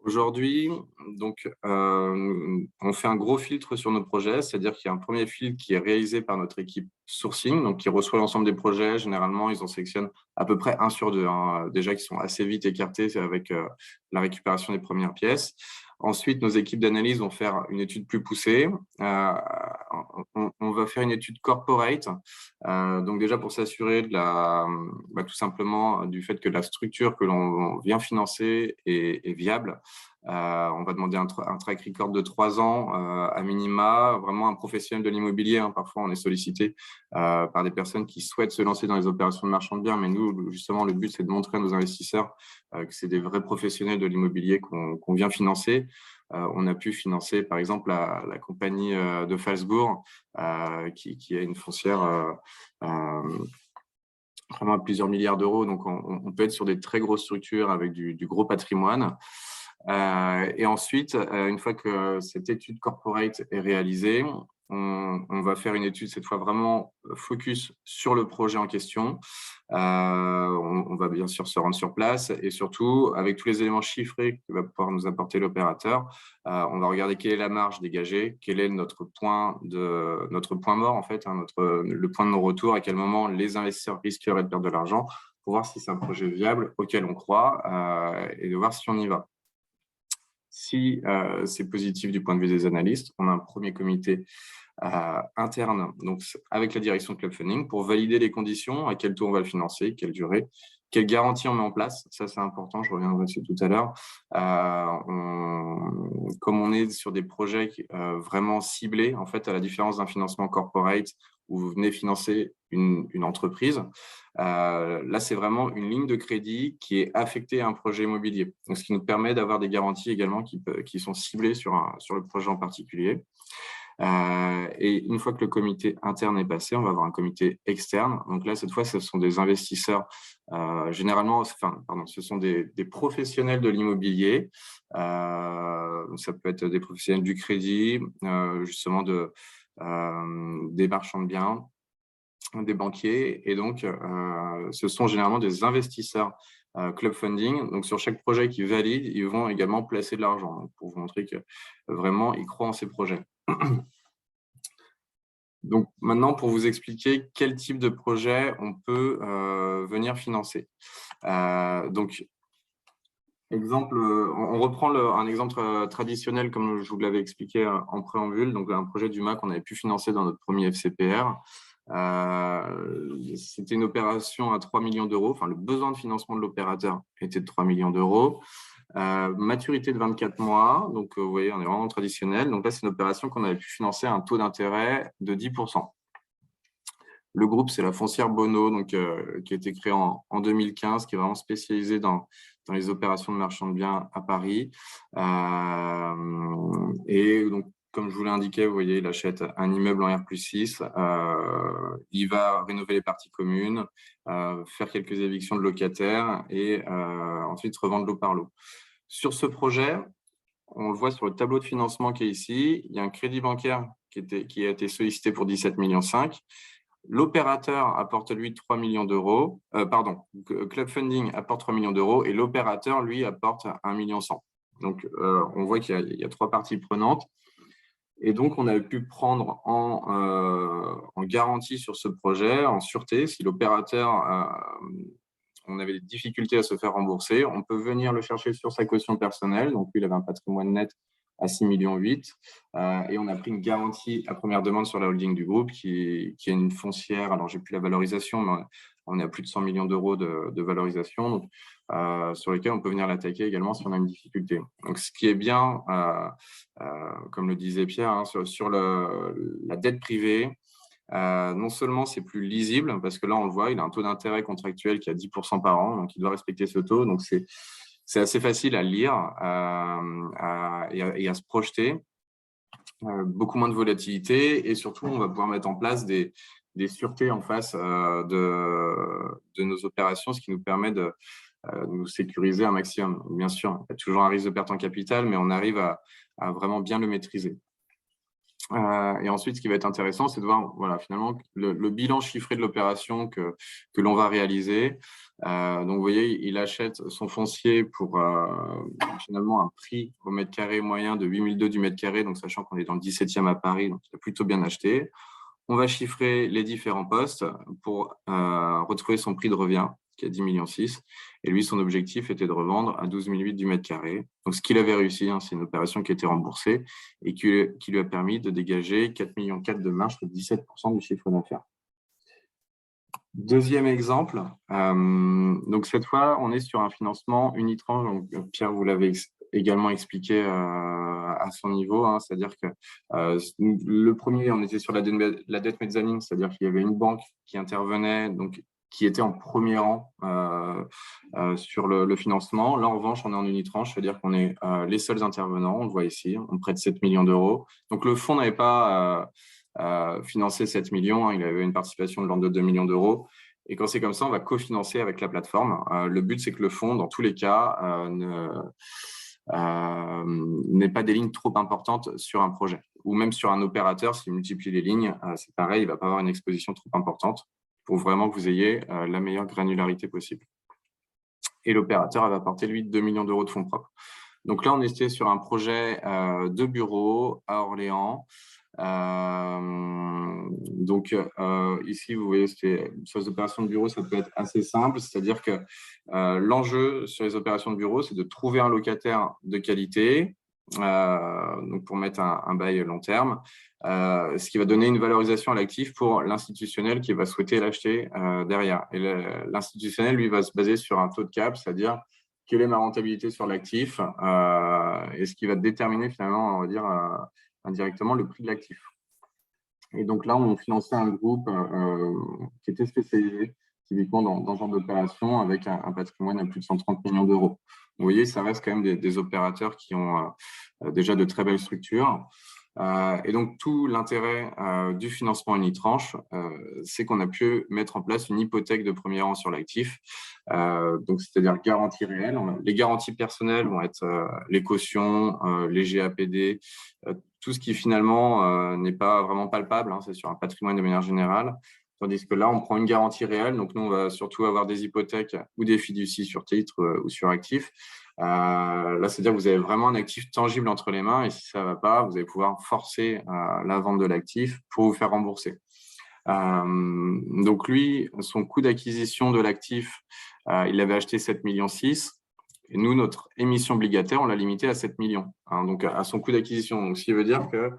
aujourd'hui, donc, on fait un gros filtre sur nos projets, c'est-à-dire qu'il y a un premier filtre qui est réalisé par notre équipe sourcing, donc qui reçoit l'ensemble des projets. Généralement, ils en sélectionnent à peu près 1 sur 2, déjà qui sont assez vite écartés avec la récupération des premières pièces. Ensuite, nos équipes d'analyse vont faire une étude plus poussée. On va faire une étude corporate, donc déjà pour s'assurer de tout simplement du fait que la structure que l'on vient financer est viable. On va demander un track record de 3 ans à minima, vraiment un professionnel de l'immobilier. Parfois, on est sollicité par des personnes qui souhaitent se lancer dans les opérations de marchand de biens, mais nous, justement, le but, c'est de montrer à nos investisseurs que c'est des vrais professionnels de l'immobilier qu'on vient financer. On a pu financer, par exemple, la compagnie de Falsbourg, qui a une foncière vraiment à plusieurs milliards d'euros. Donc, on peut être sur des très grosses structures avec du gros patrimoine. Et ensuite, une fois que cette étude corporate est réalisée, on va faire une étude cette fois vraiment focus sur le projet en question. On va bien sûr se rendre sur place et surtout, avec tous les éléments chiffrés que va pouvoir nous apporter l'opérateur, on va regarder quelle est la marge dégagée, quel est notre point mort, en fait, le point de non-retour, à quel moment les investisseurs risqueraient de perdre de l'argent, pour voir si c'est un projet viable auquel on croit et de voir si on y va. Si c'est positif du point de vue des analystes, on a un premier comité interne, donc avec la direction de Club Funding, pour valider les conditions, à quel taux on va le financer, quelle durée, quelle garantie on met en place. Ça, c'est important, je reviendrai dessus tout à l'heure. Comme on est sur des projets vraiment ciblés, en fait, à la différence d'un financement corporate où vous venez financer une entreprise, là, c'est vraiment une ligne de crédit qui est affectée à un projet immobilier. Donc, ce qui nous permet d'avoir des garanties également qui sont ciblées sur le projet en particulier. Et une fois que le comité interne est passé, on va avoir un comité externe. Donc là, cette fois, ce sont des investisseurs, généralement, ce sont des professionnels de l'immobilier. Ça peut être des professionnels du crédit, justement des marchands de biens, des banquiers. Et donc, ce sont généralement des investisseurs Club Funding. Donc, sur chaque projet qu'ils valident, ils vont également placer de l'argent pour vous montrer que vraiment, ils croient en ces projets. Donc, maintenant, pour vous expliquer quel type de projet on peut venir financer. Donc, on reprend un exemple traditionnel comme je vous l'avais expliqué en préambule, donc un projet du MAC qu'on avait pu financer dans notre premier FCPR. C'était une opération à 3 millions d'euros. Enfin, le besoin de financement de l'opérateur était de 3 millions d'euros. Maturité de 24 mois. Donc, vous voyez, on est vraiment traditionnel. Donc là, c'est une opération qu'on avait pu financer à un taux d'intérêt de 10%. Le groupe, c'est la foncière Bono, donc, qui a été créée en 2015, qui est vraiment spécialisée dans les opérations de marchand de biens à Paris. Et donc, comme je vous l'ai indiqué, vous voyez, il achète un immeuble en R+6, il va rénover les parties communes, faire quelques évictions de locataires et ensuite revendre lot par lot. Sur ce projet, on le voit sur le tableau de financement qui est ici, il y a un crédit bancaire qui a été sollicité pour 17,5 millions. L'opérateur apporte, lui, 3 millions d'euros. Club Funding apporte 3 millions d'euros et l'opérateur, lui, apporte 1,1 million. Donc, on voit qu'il y a 3 parties prenantes. Et donc, on a pu prendre en garantie sur ce projet, en sûreté, si l'opérateur, on avait des difficultés à se faire rembourser, on peut venir le chercher sur sa caution personnelle. Donc, lui, il avait un patrimoine net à 6,8 millions. Et on a pris une garantie à première demande sur la holding du groupe qui est une foncière. Alors, j'ai plus la valorisation, mais on est à plus de 100 millions d'euros de valorisation, donc, sur lesquels on peut venir l'attaquer également si on a une difficulté. Donc, ce qui est bien, comme le disait Pierre, hein, sur la dette privée, non seulement c'est plus lisible, parce que là, on le voit, il a un taux d'intérêt contractuel qui est à 10% par an, donc il doit respecter ce taux. Donc, c'est assez facile à lire et à se projeter. Beaucoup moins de volatilité et surtout, on va pouvoir mettre en place des sûretés en face de nos opérations, ce qui nous permet de nous sécuriser un maximum. Bien sûr, il y a toujours un risque de perte en capital, mais on arrive à vraiment bien le maîtriser. Et ensuite, ce qui va être intéressant, c'est de voir finalement le bilan chiffré de l'opération que l'on va réaliser. Donc, vous voyez, il achète son foncier pour finalement un prix au mètre carré moyen de 8 200 du mètre carré, donc sachant qu'on est dans le 17e à Paris, donc il a plutôt bien acheté. On va chiffrer les différents postes pour retrouver son prix de revient, qui est 10,6 millions. Et lui, son objectif était de revendre à 12,8 du mètre carré. Donc, ce qu'il avait réussi, hein, c'est une opération qui a été remboursée et qui lui a permis de dégager 4,4 millions de marge, soit 17% du chiffre d'affaires. Deuxième exemple, donc cette fois, on est sur un financement unitranche. Donc, Pierre, vous l'avez également expliqué à son niveau, hein, c'est-à-dire que le premier, on était sur la dette mezzanine, c'est-à-dire qu'il y avait une banque qui intervenait, donc qui était en premier rang sur le financement. Là, en revanche, on est en unitranche, c'est-à-dire qu'on est les seuls intervenants, on le voit ici, on prête 7 millions d'euros. Donc, le fonds n'avait pas financé 7 millions, hein, il avait une participation de l'ordre de 2 millions d'euros. Et quand c'est comme ça, on va cofinancer avec la plateforme. Le but, c'est que le fonds, dans tous les cas, n'ait pas des lignes trop importantes sur un projet. Ou même sur un opérateur, s'il multiplie les lignes, c'est pareil, il ne va pas avoir une exposition trop importante pour vraiment que vous ayez la meilleure granularité possible. Et l'opérateur va apporter, lui, 2 millions d'euros de fonds propres. Donc là, on était sur un projet de bureau à Orléans. Donc ici, vous voyez, sur les opérations de bureau, ça peut être assez simple, c'est-à-dire que l'enjeu sur les opérations de bureau, c'est de trouver un locataire de qualité donc pour mettre un bail long terme, ce qui va donner une valorisation à l'actif pour l'institutionnel qui va souhaiter l'acheter derrière. Et l'institutionnel, lui, va se baser sur un taux de cap, c'est-à-dire quelle est ma rentabilité sur l'actif et ce qui va déterminer finalement, on va dire, indirectement le prix de l'actif. Et donc là, on finançait un groupe qui était spécialisé typiquement dans ce genre d'opération avec un patrimoine à plus de 130 millions d'euros. Vous voyez, ça reste quand même des opérateurs qui ont déjà de très belles structures. Et donc, tout l'intérêt du financement unitranche, c'est qu'on a pu mettre en place une hypothèque de premier rang sur l'actif, donc c'est-à-dire garantie réelle. Les garanties personnelles vont être les cautions, les GAPD, tout ce qui finalement n'est pas vraiment palpable, hein, c'est sur un patrimoine de manière générale. Tandis que là, on prend une garantie réelle. Donc, nous, on va surtout avoir des hypothèques ou des fiducies sur titres ou sur actifs. Là, c'est-à-dire que vous avez vraiment un actif tangible entre les mains et si ça ne va pas, vous allez pouvoir forcer la vente de l'actif pour vous faire rembourser. Donc, lui, son coût d'acquisition de l'actif, il l'avait acheté 7,6 millions. Et nous, notre émission obligataire, on l'a limité à 7 millions, hein, donc à son coût d'acquisition. Donc, ce qui veut dire que,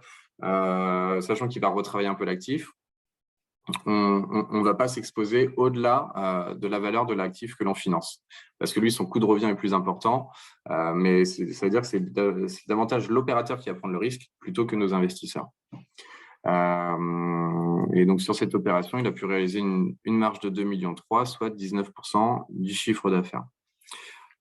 sachant qu'il va retravailler un peu l'actif, on ne va pas s'exposer au-delà de la valeur de l'actif que l'on finance. Parce que lui, son coût de revient est plus important, mais ça veut dire que c'est davantage l'opérateur qui va prendre le risque plutôt que nos investisseurs. Et donc, sur cette opération, il a pu réaliser une marge de 2,3 millions, soit 19% du chiffre d'affaires.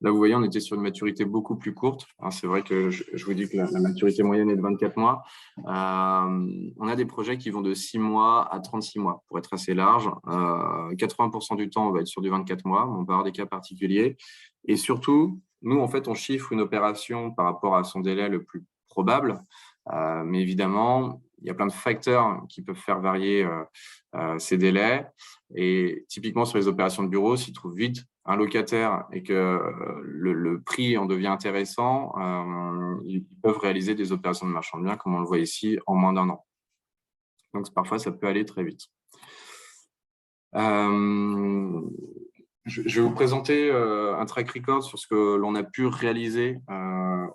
Là, vous voyez, on était sur une maturité beaucoup plus courte. C'est vrai que je vous dis que la maturité moyenne est de 24 mois. On a des projets qui vont de 6 mois à 36 mois, pour être assez large. 80% du temps, on va être sur du 24 mois. On va avoir des cas particuliers. Et surtout, nous, en fait, on chiffre une opération par rapport à son délai le plus probable. Mais évidemment, il y a plein de facteurs qui peuvent faire varier ces délais. Et typiquement, sur les opérations de bureau, s'ils trouvent vite un locataire et que le prix en devient intéressant, ils peuvent réaliser des opérations de marchand de biens, comme on le voit ici, en moins d'1 an. Donc, parfois, ça peut aller très vite. Je vais vous présenter un track record sur ce que l'on a pu réaliser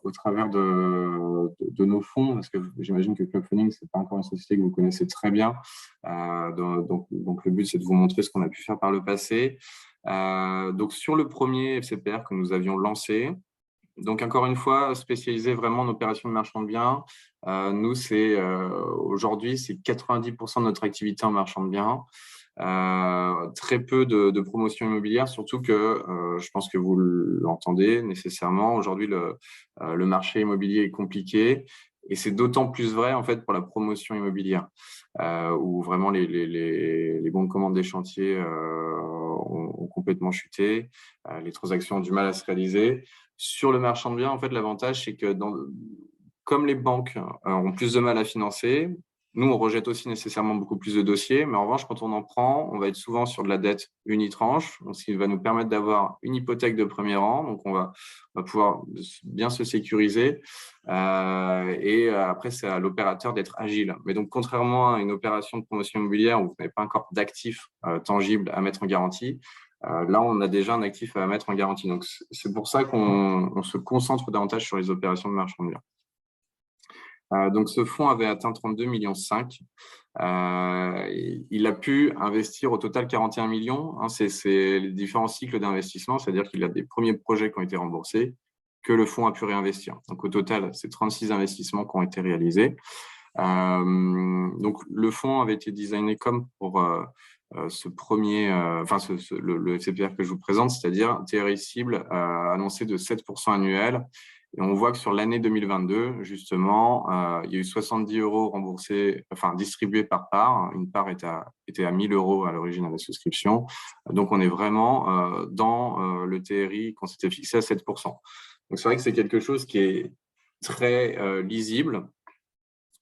au travers de nos fonds, parce que j'imagine que Club Funding, ce n'est pas encore une société que vous connaissez très bien. Donc, le but, c'est de vous montrer ce qu'on a pu faire par le passé. Donc, sur le premier FCPR que nous avions lancé, donc encore une fois, spécialisé vraiment en opération de marchand de biens, nous, aujourd'hui, c'est 90% de notre activité en marchand de biens. Très peu de promotion immobilière, surtout que je pense que vous l'entendez nécessairement. Aujourd'hui, le marché immobilier est compliqué et c'est d'autant plus vrai en fait pour la promotion immobilière où vraiment les bons de commande des chantiers ont complètement chuté, les transactions ont du mal à se réaliser. Sur le marchand de biens, en fait, l'avantage, c'est que comme les banques ont plus de mal à financer, nous, on rejette aussi nécessairement beaucoup plus de dossiers, mais en revanche, quand on en prend, on va être souvent sur de la dette unitranche, ce qui va nous permettre d'avoir une hypothèque de premier rang. Donc, on va pouvoir bien se sécuriser. Et après, c'est à l'opérateur d'être agile. Mais donc, contrairement à une opération de promotion immobilière où vous n'avez pas encore d'actifs tangibles à mettre en garantie, là, on a déjà un actif à mettre en garantie. Donc, c'est pour ça qu'on se concentre davantage sur les opérations de marchand de biens. Donc, ce fonds avait atteint 32,5 millions. Il a pu investir au total 41 millions. C'est les différents cycles d'investissement, c'est-à-dire qu'il y a des premiers projets qui ont été remboursés que le fonds a pu réinvestir. Donc, au total, c'est 36 investissements qui ont été réalisés. Donc, le fonds avait été designé comme pour ce premier, le FCPR que je vous présente, c'est-à-dire TRI cible annoncé de 7% annuel. Et on voit que sur l'année 2022, justement, il y a eu 70 € remboursés, distribués par part. Une part était à 1 000 € à l'origine à la souscription. Donc, on est vraiment dans le TRI qu'on s'était fixé à 7%. Donc, c'est vrai que c'est quelque chose qui est très lisible.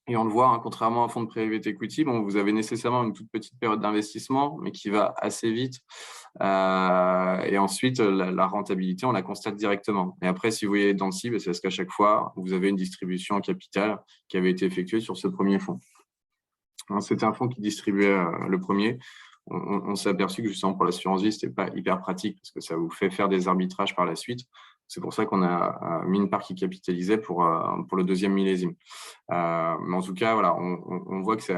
Et on le voit, contrairement à un fonds de private equity, vous avez nécessairement une toute petite période d'investissement, mais qui va assez vite. Et ensuite, la rentabilité, on la constate directement. Et après, si vous voyez dans le cible, c'est parce qu'à chaque fois, vous avez une distribution en capital qui avait été effectuée sur ce premier fonds. C'était un fonds qui distribuait le premier. On s'est aperçu que justement pour l'assurance vie, ce n'était pas hyper pratique parce que ça vous fait faire des arbitrages par la suite. C'est pour ça qu'on a mis une part qui capitalisait pour le deuxième millésime. Mais en tout cas, voilà, on voit que c'est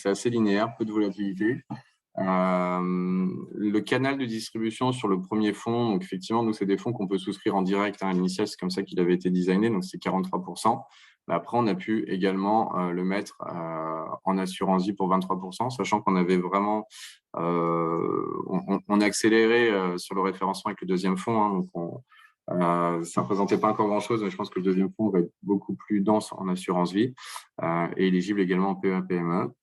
assez linéaire, peu de volatilité. Le canal de distribution sur le premier fonds, donc effectivement, nous, c'est des fonds qu'on peut souscrire en direct. À l'initial, c'est comme ça qu'il avait été designé, donc c'est 43%. Mais après, on a pu également le mettre en assurance vie pour 23%, sachant qu'on avait vraiment on a accéléré sur le référencement avec le deuxième fonds, hein, donc ça ne représentait pas encore grand-chose, mais je pense que le deuxième fonds va être beaucoup plus dense en assurance vie et éligible également en PEA-PME.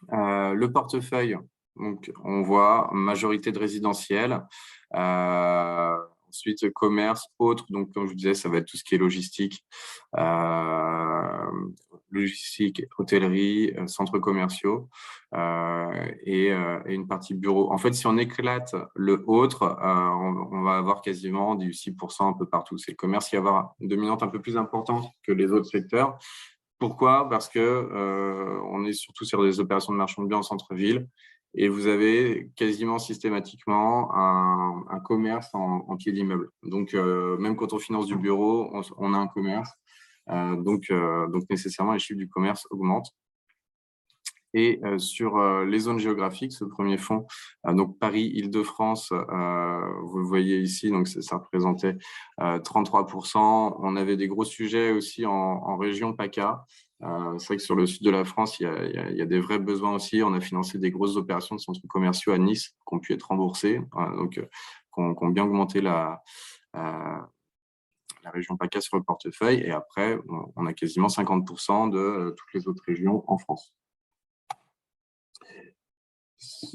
Le portefeuille, donc on voit majorité de résidentiel, ensuite commerce, autres, donc comme je vous disais, ça va être tout ce qui est logistique, hôtellerie, centres commerciaux et une partie bureau. En fait, si on éclate le autre, on va avoir quasiment du 6% un peu partout. C'est le commerce qui va avoir une dominante un peu plus importante que les autres secteurs. Pourquoi? Parce que on est surtout sur des opérations de marchand de biens en centre-ville et vous avez quasiment systématiquement un commerce en pied d'immeuble. Donc, même quand on finance du bureau, on a un commerce. Donc, nécessairement, les chiffres du commerce augmentent. Et sur les zones géographiques, ce premier fonds, donc Paris-Île-de-France, vous le voyez ici, donc ça représentait 33%. On avait des gros sujets aussi en région PACA. C'est vrai que sur le sud de la France, il y a des vrais besoins aussi. On a financé des grosses opérations de centres commerciaux à Nice qui ont pu être remboursées, donc qui ont bien augmenté la région PACA sur le portefeuille. Et après, on a quasiment 50% de toutes les autres régions en France.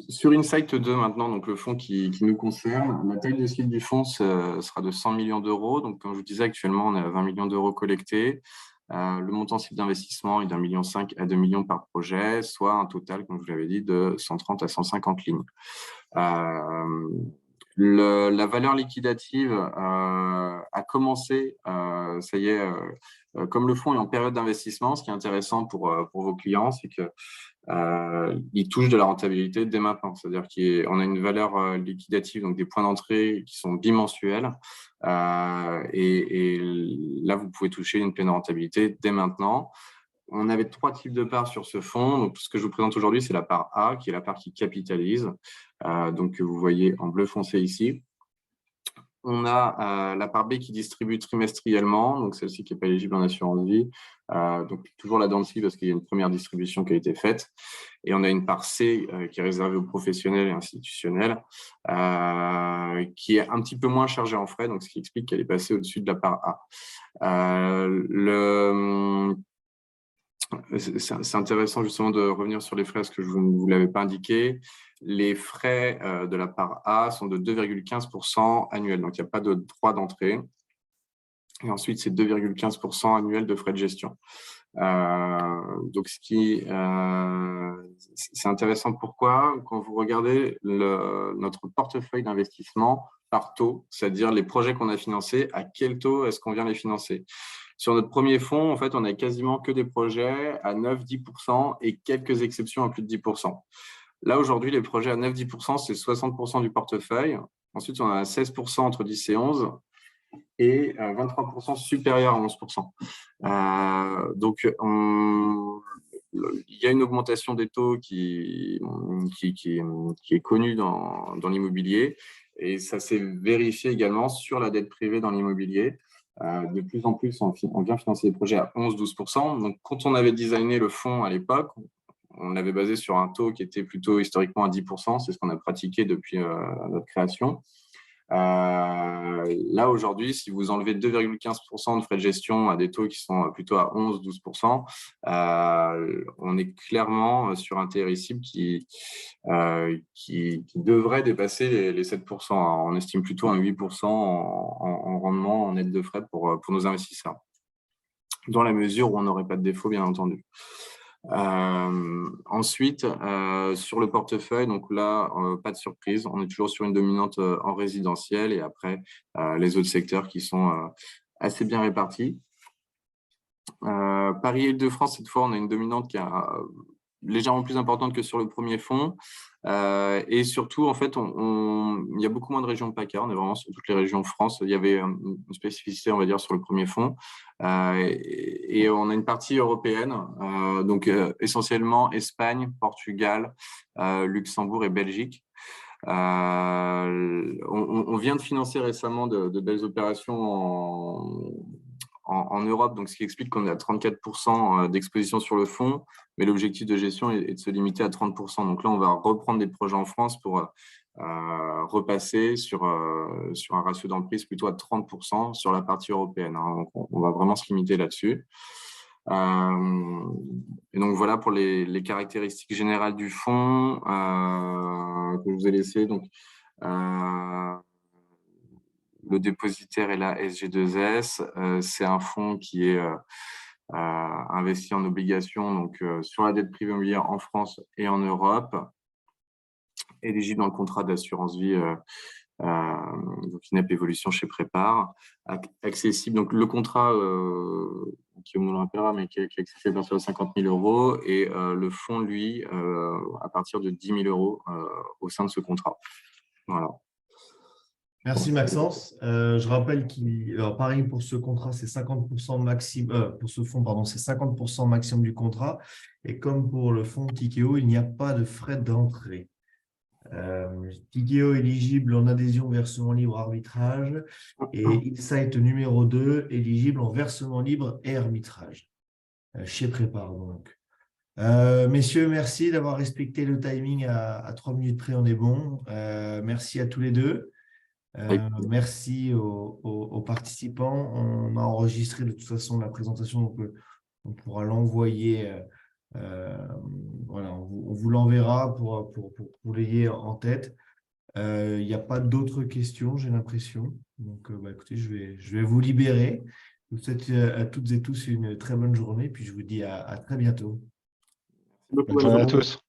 Sur Insight 2 maintenant, donc le fonds qui nous concerne, la taille de cible du fonds sera de 100 millions d'euros. Donc, comme je vous disais, actuellement, on est à 20 millions d'euros collectés. Le montant cible d'investissement est d'1,5 million à 2 millions par projet, soit un total, comme je vous l'avais dit, de 130 à 150 lignes. La valeur liquidative a commencé, ça y est, comme le fonds est en période d'investissement, ce qui est intéressant pour vos clients, c'est que il touche de la rentabilité dès maintenant. C'est-à-dire qu'on a une valeur liquidative, donc des points d'entrée qui sont bimensuels. Et là, vous pouvez toucher une pleine rentabilité dès maintenant. On avait 3 types de parts sur ce fonds. Donc, ce que je vous présente aujourd'hui, c'est la part A, qui est la part qui capitalise. Donc, vous voyez en bleu foncé ici. On a la part B qui distribue trimestriellement, donc celle-ci qui n'est pas éligible en assurance vie. Donc, toujours là dans le ci parce qu'il y a une première distribution qui a été faite. Et on a une part C qui est réservée aux professionnels et institutionnels, qui est un petit peu moins chargée en frais, donc ce qui explique qu'elle est passée au-dessus de la part A. C'est intéressant justement de revenir sur les frais, parce que je ne vous l'avais pas indiqué. Les frais de la part A sont de 2,15% annuels, donc il n'y a pas de droit d'entrée. Et ensuite, c'est 2,15% annuels de frais de gestion. Donc, c'est intéressant. Pourquoi? Quand vous regardez notre portefeuille d'investissement par taux, c'est-à-dire les projets qu'on a financés, à quel taux est-ce qu'on vient les financer? Sur notre premier fonds, en fait, on n'a quasiment que des projets à 9-10% et quelques exceptions à plus de 10%. Là, aujourd'hui, les projets à 9-10%, c'est 60% du portefeuille. Ensuite, on a 16% entre 10 et 11 et 23% supérieur à 11%. Donc, il y a une augmentation des taux qui est connue dans l'immobilier, et ça s'est vérifié également sur la dette privée dans l'immobilier. De plus en plus, on vient financer des projets à 11-12%. Donc, quand on avait designé le fonds à l'époque, on l'avait basé sur un taux qui était plutôt historiquement à 10%. C'est ce qu'on a pratiqué depuis notre création. Là, aujourd'hui, si vous enlevez 2,15% de frais de gestion à des taux qui sont plutôt à 11-12%, on est clairement sur un TRI cible qui devrait dépasser les 7%. On estime plutôt un 8% en rendement en net de frais pour nos investisseurs, dans la mesure où on n'aurait pas de défaut, bien entendu. Ensuite, sur le portefeuille, donc là, pas de surprise, on est toujours sur une dominante en résidentiel, et après les autres secteurs qui sont assez bien répartis. Paris-Île-de-France, cette fois, on a une dominante qui a légèrement plus importante que sur le premier fonds. Et surtout, en fait, il y a beaucoup moins de régions PACA. On est vraiment sur toutes les régions de France. Il y avait une spécificité, on va dire, sur le premier fonds. Et on a une partie européenne, donc essentiellement Espagne, Portugal, Luxembourg et Belgique. On vient de financer récemment de belles opérations en Europe, donc ce qui explique qu'on est à 34% d'exposition sur le fonds, mais l'objectif de gestion est de se limiter à 30%. Donc là, on va reprendre des projets en France pour repasser sur un ratio d'emprise plutôt à 30% sur la partie européenne. Hein. Donc on va vraiment se limiter là-dessus. Et donc voilà pour les caractéristiques générales du fonds que je vous ai laissé. Donc le dépositaire est la SG2S. C'est un fonds qui est investi en obligations donc, sur la dette privée immobilière en France et en Europe, éligible dans le contrat d'assurance vie donc INEP Évolution chez Prépare, accessible. Donc le contrat qui me le rappellera, mais qui est accessible à partir de 50 000 euros et le fonds, lui, à partir de 10 000 euros au sein de ce contrat. Voilà. Merci Maxence. Je rappelle pareil pour ce contrat, c'est 50% maximum, pour ce fonds, pardon, c'est 50% maximum du contrat. Et comme pour le fonds Tikeo, il n'y a pas de frais d'entrée. Tikeo éligible en adhésion versement libre arbitrage et Insight numéro 2 éligible en versement libre et arbitrage. Chez Prépare donc. Messieurs, merci d'avoir respecté le timing à 3 minutes près, on est bon. Merci à tous les deux. Merci aux participants. On a enregistré de toute façon la présentation, donc on pourra l'envoyer. Voilà, on vous l'enverra pour que vous l'ayez en tête. Il n'y a pas d'autres questions, j'ai l'impression. Donc, écoutez, je vais vous libérer. Je vous souhaite à toutes et tous une très bonne journée. Puis je vous dis à très bientôt. Bonne journée à tous.